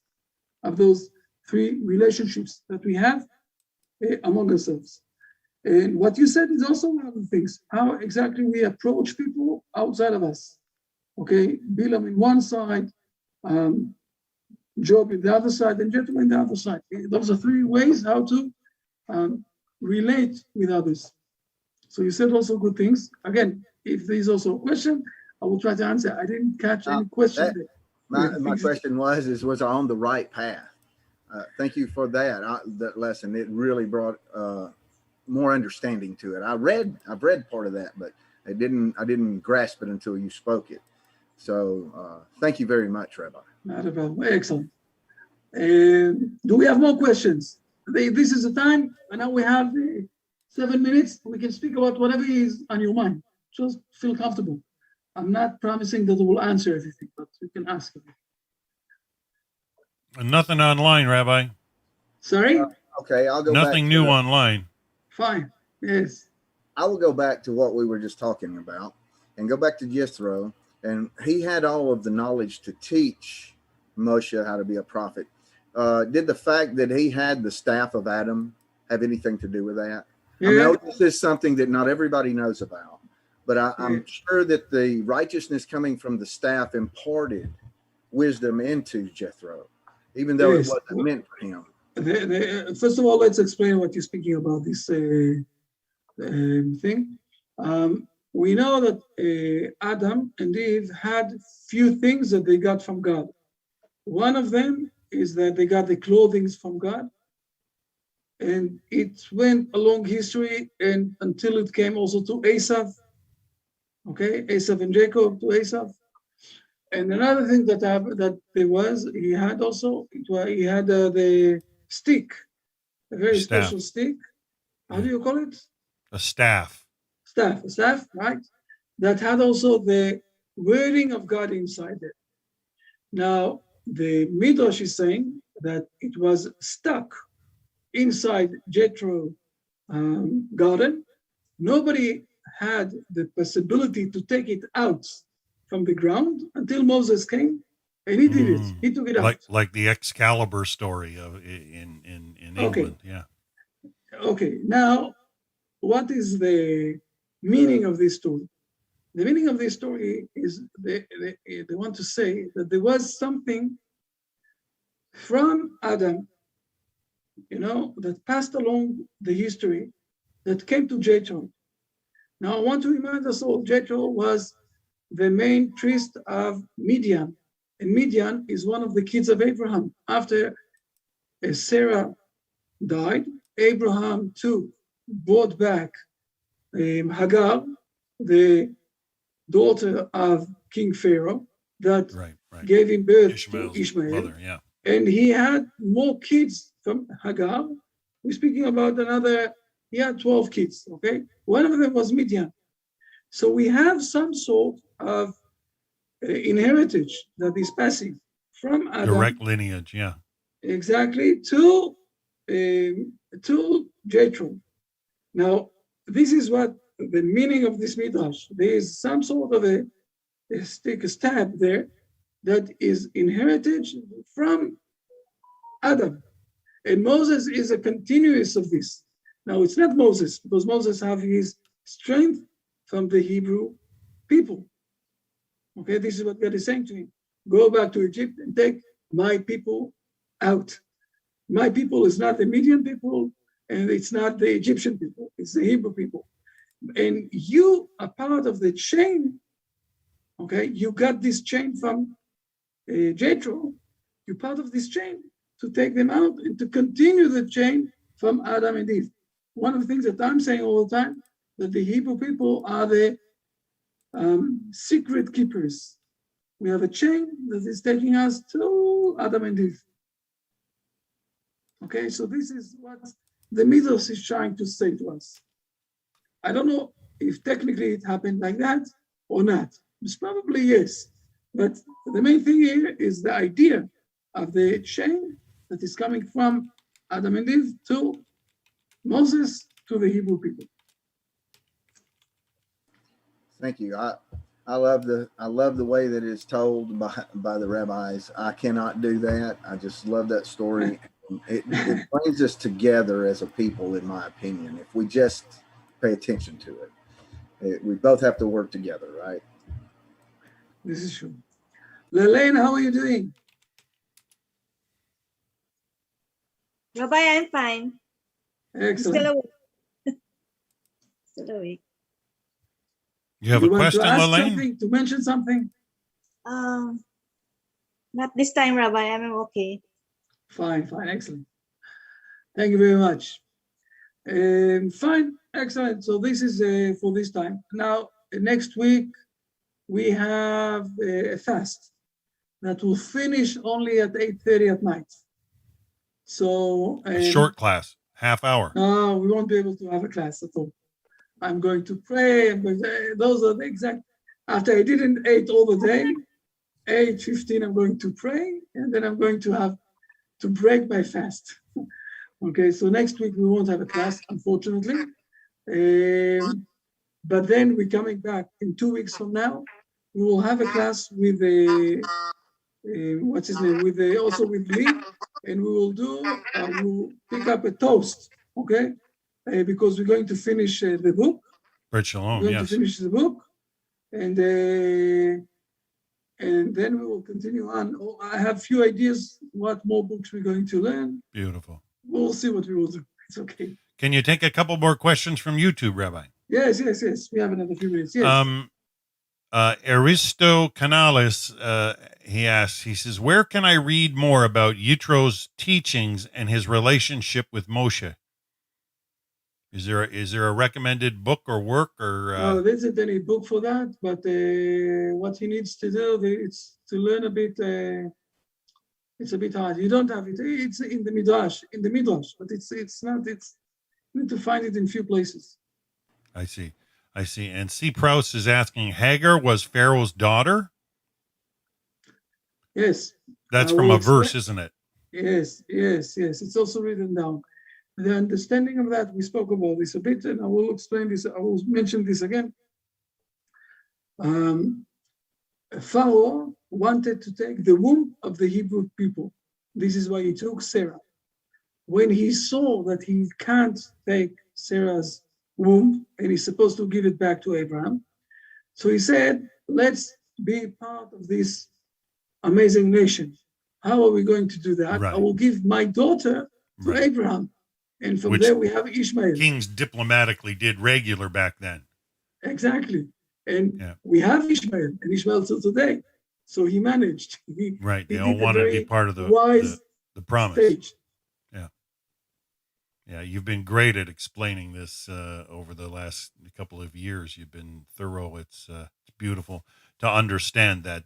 of those three relationships that we have among ourselves. And what you said is also one of the things, how exactly we approach people outside of us. Okay, Bilam in one side, Job in the other side, and Jethro in the other side. Those are three ways how to relate with others. So you said also good things. Again, if there's also a question, I will try to answer. I didn't catch any question there. My question was I on the right path? Thank you for that lesson. It really brought more understanding to it. I've read part of that, but I didn't grasp it until you spoke it. So thank you very much, Rabbi. Not a problem. Excellent. Do we have more questions? This is the time, and now we have 7 minutes. We can speak about whatever is on your mind. Just feel comfortable. I'm not promising that we will answer everything, but we can ask it. Nothing online, Rabbi. Sorry? Okay, I'll go Nothing back new online. Fine. Yes. I will go back to what we were just talking about and go back to Jethro. And he had all of the knowledge to teach Moshe how to be a prophet. Did the fact that he had the staff of Adam have anything to do with that? Yeah. I know this is something that not everybody knows about, but I'm sure that the righteousness coming from the staff imparted wisdom into Jethro, even though it wasn't meant for him. First of all, let's explain what you're speaking about, this thing. We know that Adam and Eve had few things that they got from God. One of them is that they got the clothing from God. And it went along history and until it came also to Esav. Okay, Esav and Jacob to Esav. And another thing that there was, he had the stick, a very special stick. How do you call it? A staff. A staff, right? That had also the wording of God inside it. Now, the Midrash is saying that it was stuck inside Jethro's garden. Nobody had the possibility to take it out from the ground until Moses came, and he did it. He took it out. Like the Excalibur story in England. Yeah. Okay. Now, what is the meaning of this story? The meaning of this story is they want to say that there was something from Adam, that passed along the history that came to Jethro. Now, I want to remind us all, Jethro was the main priest of Midian, and Midian is one of the kids of Abraham. After Sarah died, Abraham too brought back Hagar, the daughter of King Pharaoh, that gave him birth to Ishmael. Mother, yeah. And he had more kids from Hagar. We're speaking about he had 12 kids, okay? One of them was Midian. So we have some sort of inheritance that is passing from Adam. Direct lineage, yeah. Exactly, to Jethro. Now, this is what the meaning of this midrash. There is some sort of a stab there that is inherited from Adam. And Moses is a continuous of this. Now, it's not Moses, because Moses have his strength from the Hebrew people. Okay, this is what God is saying to him. Go back to Egypt and take my people out. My people is not the Midian people, and it's not the Egyptian people, it's the Hebrew people. And you are part of the chain, okay? You got this chain from Jethro, you're part of this chain. to take them out and to continue the chain from Adam and Eve. One of the things that I'm saying all the time, that the Hebrew people are the secret keepers. We have a chain that is taking us to Adam and Eve. Okay, so this is what the Midrash is trying to say to us. I don't know if technically it happened like that or not. It's probably yes. But the main thing here is the idea of the chain that is coming from Adam and Eve to Moses to the Hebrew people. Thank you. I love the way that it's told by the rabbis. I cannot do that. I just love that story. It brings us together as a people, in my opinion, if we just pay attention to it. We both have to work together, right? This is true. Lelaine, how are you doing? Rabbi, I'm fine. Excellent. Still awake. Still awake. You have a want question, to ask Lelaine? something, to mention something? Not this time, Rabbi. I'm okay. Fine, excellent. Thank you very much. Fine, excellent. So this is for this time. Now, next week, we have a fast that will finish only at 8:30 at night. So A short class, half hour. no, we won't be able to have a class at all. I'm going to pray. Those are the exact. After I didn't eat all the day, 8:15, I'm going to pray, and then I'm going to have to break my fast. Okay, so next week we won't have a class, unfortunately. But then we're coming back in 2 weeks from now. We will have a class with what's his name? Also with Lee, and we will we'll pick up a toast, okay? Because we're going to finish the book. Brit Shalom, We're going to yes. finish the book, and then we will continue on. I have a few ideas what more books we're going to learn. Beautiful. We'll see what we will do. It's okay. Can you take a couple more questions from YouTube, Rabbi? Yes. We have another few minutes. Yes. Aristo Canales, he asks, he says, where can I read more about Yitro's teachings and his relationship with Moshe? Is there a recommended book or work or? No, there isn't any book for that, but what he needs to do is to learn a bit. It's a bit hard. You don't have it. It's in the Midrash, but it's not. You need to find it in few places. I see. And C. Prouse is asking, Hagar was Pharaoh's daughter? Yes. That's I from will a verse, explain- isn't it? Yes. It's also written down. The understanding of that, we spoke about this a bit, and I will explain this. I will mention this again. Pharaoh wanted to take the womb of the Hebrew people. This is why he took Sarah. When he saw that he can't take Sarah's womb and he's supposed to give it back to Abraham, so he said, let's be part of this amazing nation. How are we going to do that? Right. I will give my daughter to Right. Abraham. And from Which there we have Ishmael. Kings diplomatically did regular back then. Exactly. And Yeah. we have Ishmael, and Ishmael till today. So he managed. Right. They he all did a wanted to be very part of the wise promise. stage. Yeah, you've been great at explaining this over the last couple of years. You've been thorough. It's beautiful to understand that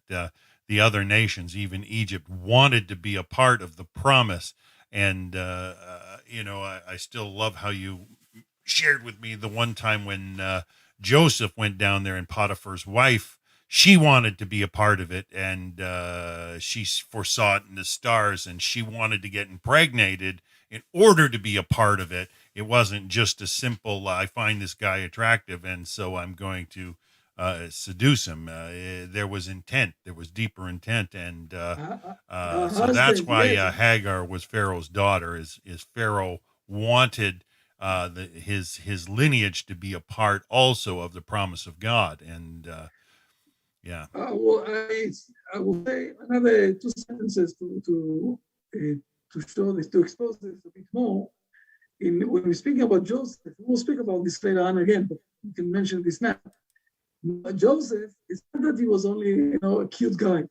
the other nations, even Egypt, wanted to be a part of the promise. And, I still love how you shared with me the one time when Joseph went down there and Potiphar's wife, she wanted to be a part of it. And she foresaw it in the stars, and she wanted to get impregnated in order to be a part of it. It wasn't just a simple, I find this guy attractive, and so I'm going to seduce him. There was intent. There was deeper intent. And so that's husband, why yes. Hagar was Pharaoh's daughter, is Pharaoh wanted his lineage to be a part also of the promise of God. And yeah. Well, I will say another 2 sentences to show this, to expose this a bit more. When we're speaking about Joseph, we'll speak about this later on again, but we can mention this now. Joseph, it's not that he was only a cute guy.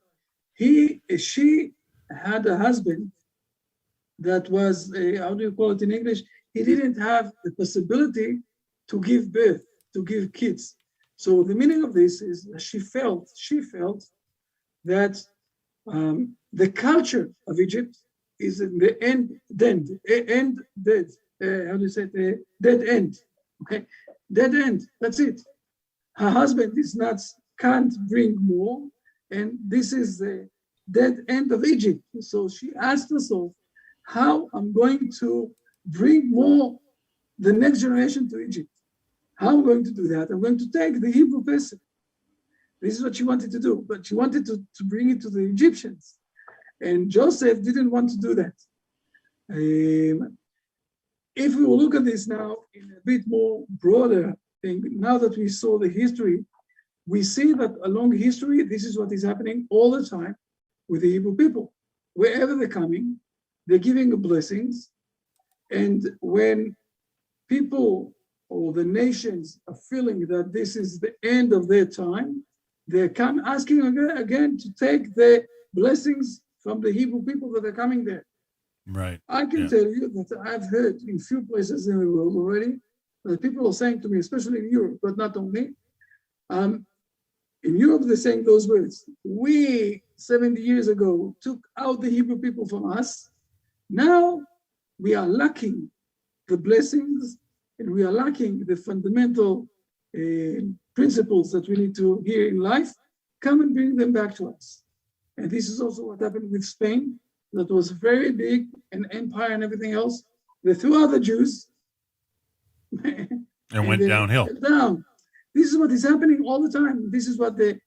She had a husband that was, how do you call it in English? He didn't have the possibility to give birth, to give kids. So the meaning of this is she felt that the culture of Egypt is in the dead. How do you say it? Dead end. Okay, dead end. That's it. Her husband can't bring more, and this is the dead end of Egypt. So she asked herself, how I'm going to bring more the next generation to Egypt. How am I going to do that? I'm going to take the Hebrew person. This is what she wanted to do, but she wanted to bring it to the Egyptians. And Joseph didn't want to do that. If we will look at this now in a bit more broader thing, now that we saw the history, we see that along history, this is what is happening all the time with the Hebrew people. Wherever they're coming, they're giving blessings. And when people or the nations are feeling that this is the end of their time, they come asking again to take the blessings from the Hebrew people that are coming there. Right. I can tell you that I've heard in few places in the world already that people are saying to me, especially in Europe, but not only. In Europe, they're saying those words. We, 70 years ago, took out the Hebrew people from us. Now we are lacking the blessings and we are lacking the fundamental principles that we need to hear in life. Come and bring them back to us. And this is also what happened with Spain. That was very big, an empire and everything else. They threw out the Jews. And went downhill. Down. This is what is happening all the time. This is what they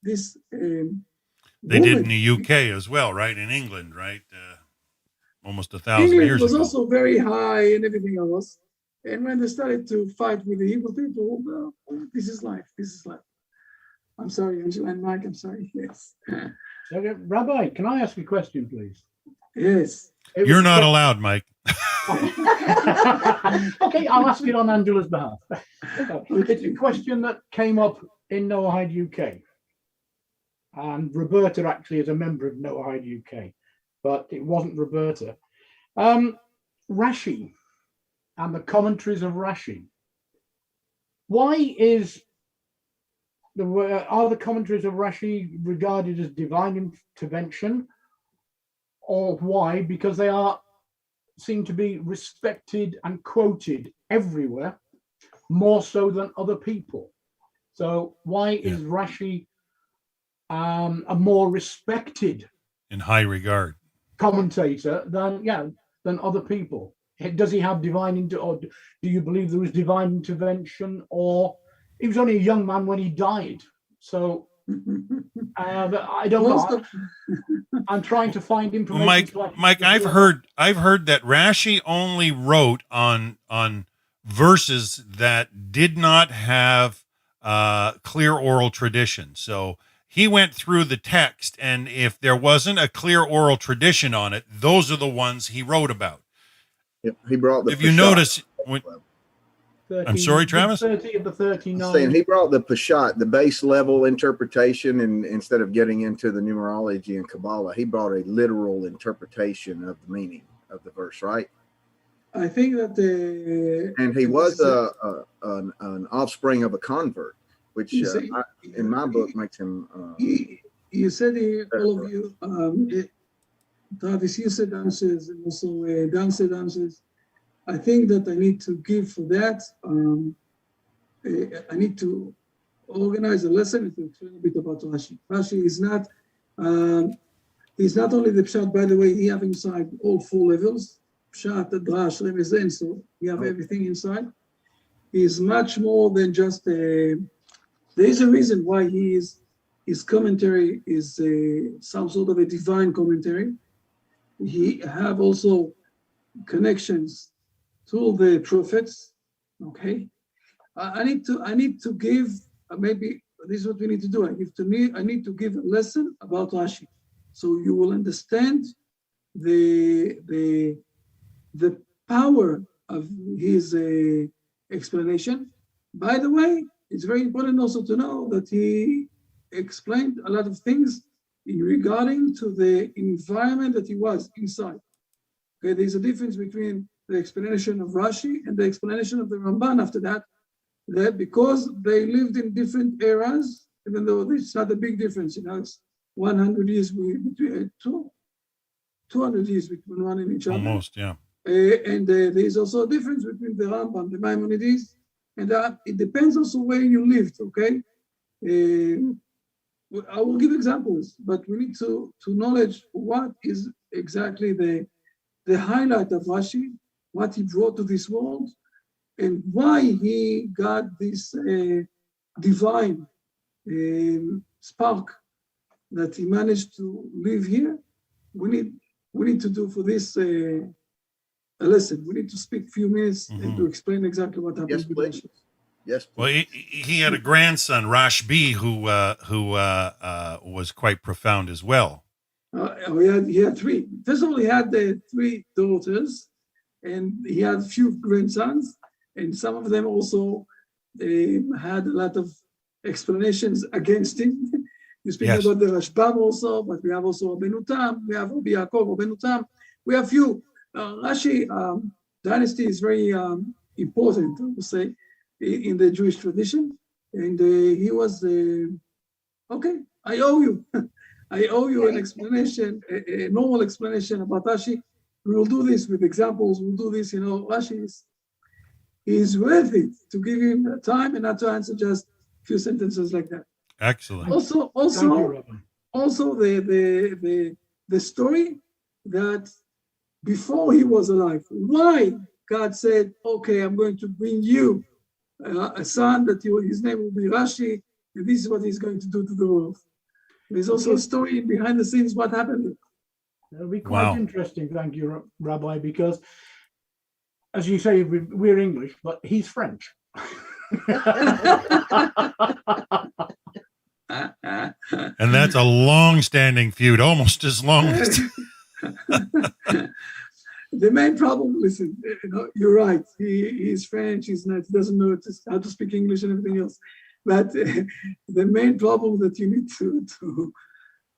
did in the UK as well, right? In England, right? Almost 1,000 England years was ago. also very high and everything else. And when they started to fight with the Hebrew people, well, this is life. This is life. I'm sorry, Angela and Mike. I'm sorry. Yes. Okay, Rabbi, can I ask a question, please? Yes. You're not allowed, Mike. Okay, I'll ask it on Angela's behalf. It's a question that came up in Noahide UK. And Roberta actually is a member of Noahide UK, but it wasn't Roberta. Rashi and the commentaries of Rashi. Why are the commentaries of Rashi regarded as divine intervention? Or why? Because they seem to be respected and quoted everywhere, more so than other people. So why is Rashi a more respected in high regard commentator than other people? Does he have or do you believe there was divine intervention, or he was only a young man when he died? So I don't know. I'm trying to find information. Well, Mike, I've heard that Rashi only wrote on verses that did not have clear oral tradition. So he went through the text, and if there wasn't a clear oral tradition on it, those are the ones he wrote about. Yep, he brought the. If you notice, I'm sorry, Travis. 30 of the 39. I'm saying he brought the Peshat, the base level interpretation, and instead of getting into the numerology and Kabbalah, he brought a literal interpretation of the meaning of the verse, right? I think that and he was an offspring of a convert, which in my book makes him. You said all of you, Travis, you said answers, and also Dan said answers. I think that I need to give for that. I need to organize a lesson to explain a bit about Rashi. Rashi is not, he's not only the Pshat, by the way, he have inside all 4 levels, Pshat, Drash, Remez, and so we have everything inside. He is much more than just, there is a reason why his commentary is some sort of a divine commentary. He have also connections to the prophets. Okay, I need to give maybe this is what we need to do. I need to give a lesson about Rashi, so you will understand the power of his explanation. By the way, it's very important also to know that he explained a lot of things in regarding to the environment that he was inside. Okay, there's a difference between the explanation of Rashi and the explanation of the Ramban after that, that because they lived in different eras, even though it's not a big difference, it's 100 years between 200 years between one and each other. Almost, yeah. And there's also a difference between the Rambam, the Maimonides, and it depends also where you lived, okay? I will give examples, but we need to knowledge what is exactly the highlight of Rashi, what he brought to this world, and why he got this divine spark that he managed to live here. We need to do for this a lesson. We need to speak a few minutes and to explain exactly what happened. Yes, please. Yes. Well, he had a grandson, Rashbi, who was quite profound as well. He had three. First of all, he had three daughters, and he had a few grandsons, and some of them also had a lot of explanations against him. You speak about the Rashbam also, but we have also Rabbeinu Tam, we have Rabbi Yaakov, Rabbeinu Tam. We have few. Rashi dynasty is very important, I would say, in the Jewish tradition. And he was, okay, I owe you. I owe you an explanation, a normal explanation about Rashi. We will do this with examples. We'll do this, Rashi is worth it to give him time and not to answer just a few sentences like that. Excellent. Also, the story that before he was alive, why God said, okay, I'm going to bring you a son that his name will be Rashi, and this is what he's going to do to the world. There's also a story behind the scenes what happened. It'll be quite interesting, thank you, Rabbi, because as you say, we're English, but he's French. And that's a long-standing feud, almost as long as... The main problem, listen, you're right. He's French. He doesn't know how to speak English and everything else. But the main problem that you need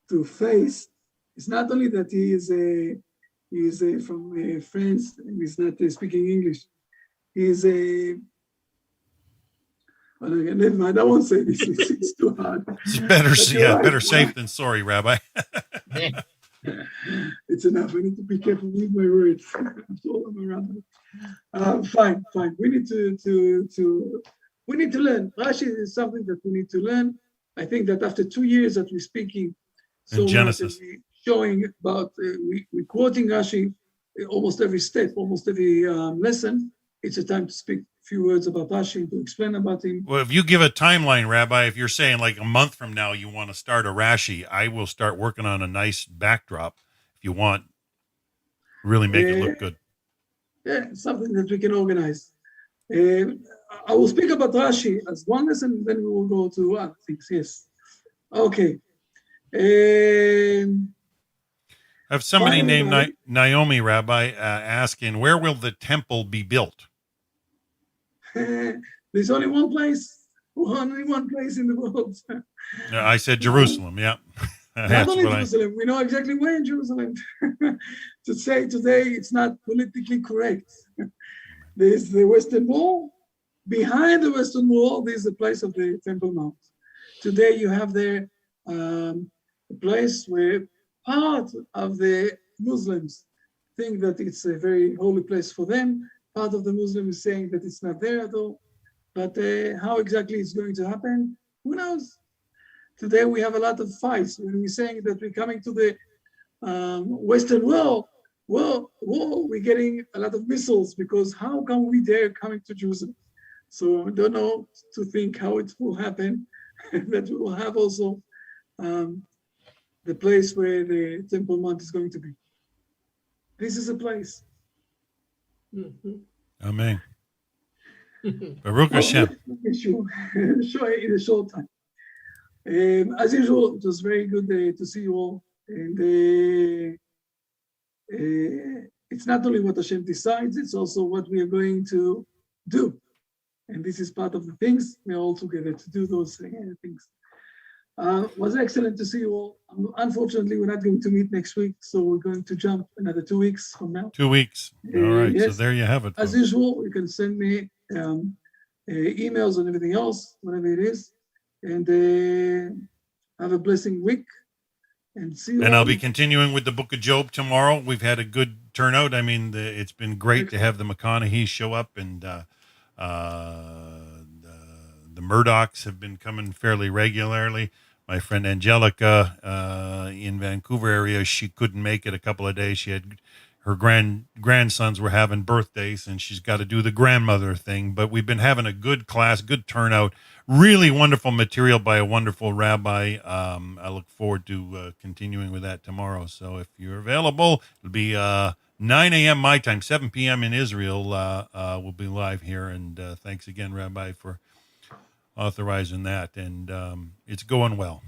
to face is not only that he is from France and he's not speaking English. He's never mind. I won't say this. It's too hard. It's better safe than sorry, Rabbi. It's enough. I need to be careful with my words. After all, I'm a rabbi. Fine. We need to learn. Rashi is something that we need to learn. I think that after 2 years that we're speaking so much, and we're showing about, we're quoting Rashi almost every step, almost every lesson. It's a time to speak a few words about Rashi, to explain about him. Well, if you give a timeline, Rabbi, if you're saying like a month from now you want to start a Rashi, I will start working on a nice backdrop if you want. Really make it look good. Yeah, something that we can organize. I will speak about Rashi as one lesson, then we will go to other things. Yes. Okay. I have somebody named Naomi, Rabbi, asking, where will the temple be built? There's only one place in the world. I said Jerusalem, yeah. Not only Jerusalem, we know exactly where in Jerusalem. To say today, it's not politically correct. There's the Western Wall. Behind the Western Wall, there's the place of the Temple Mount. Today, you have there a place where part of the Muslims think that it's a very holy place for them. Part of the Muslims is saying that it's not there at all. But how exactly it's going to happen, who knows? Today we have a lot of fights when we're saying that we're coming to the Western Wall. Well, we're getting a lot of missiles because how come we dare coming to Jerusalem? So I don't know to think how it will happen. That we will have also the place where the Temple Mount is going to be. This is a place. Amen. Baruch Hashem. Sure, in a short time. As usual, it was very good to see you all. And it's not only what Hashem decides, it's also what we are going to do. And this is part of the things. We're all together to do those things. Was excellent to see you all. Unfortunately, we're not going to meet next week, so we're going to jump another 2 weeks from now. 2 weeks. All right. So yes. there you have it. As folks. usual, you can send me emails and everything else, whatever it is, and have a blessing week. And see you. And all. I'll be continuing with the Book of Job tomorrow. We've had a good turnout. I mean, it's been great to have the McConaughey show up, and the Murdochs have been coming fairly regularly. My friend Angelica in Vancouver area, she couldn't make it a couple of days. She had her grandsons were having birthdays, and she's got to do the grandmother thing. But we've been having a good class, good turnout, really wonderful material by a wonderful rabbi. I look forward to continuing with that tomorrow. So if you're available, it'll be 9 a.m. my time, 7 p.m. in Israel. We'll be live here. And thanks again, Rabbi, for authorizing that. And it's going well.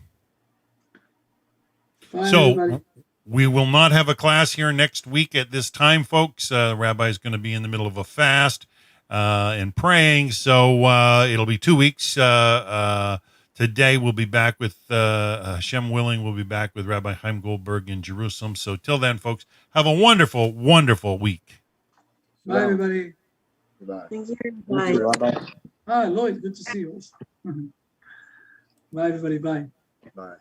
Bye, So everybody. we will not have a class here next week at this time, folks. Rabbi is going to be in the middle of a fast and praying. So it'll be 2 weeks. Today we'll be back with, Hashem willing, we'll be back with Rabbi Chaim Goldberg in Jerusalem. So till then, folks, have a wonderful, wonderful week. Bye, everybody. Goodbye. Thank you. Thank Bye. you, Rabbi. Hi, Lloyd. Good to see you. Bye, everybody. Bye. Bye.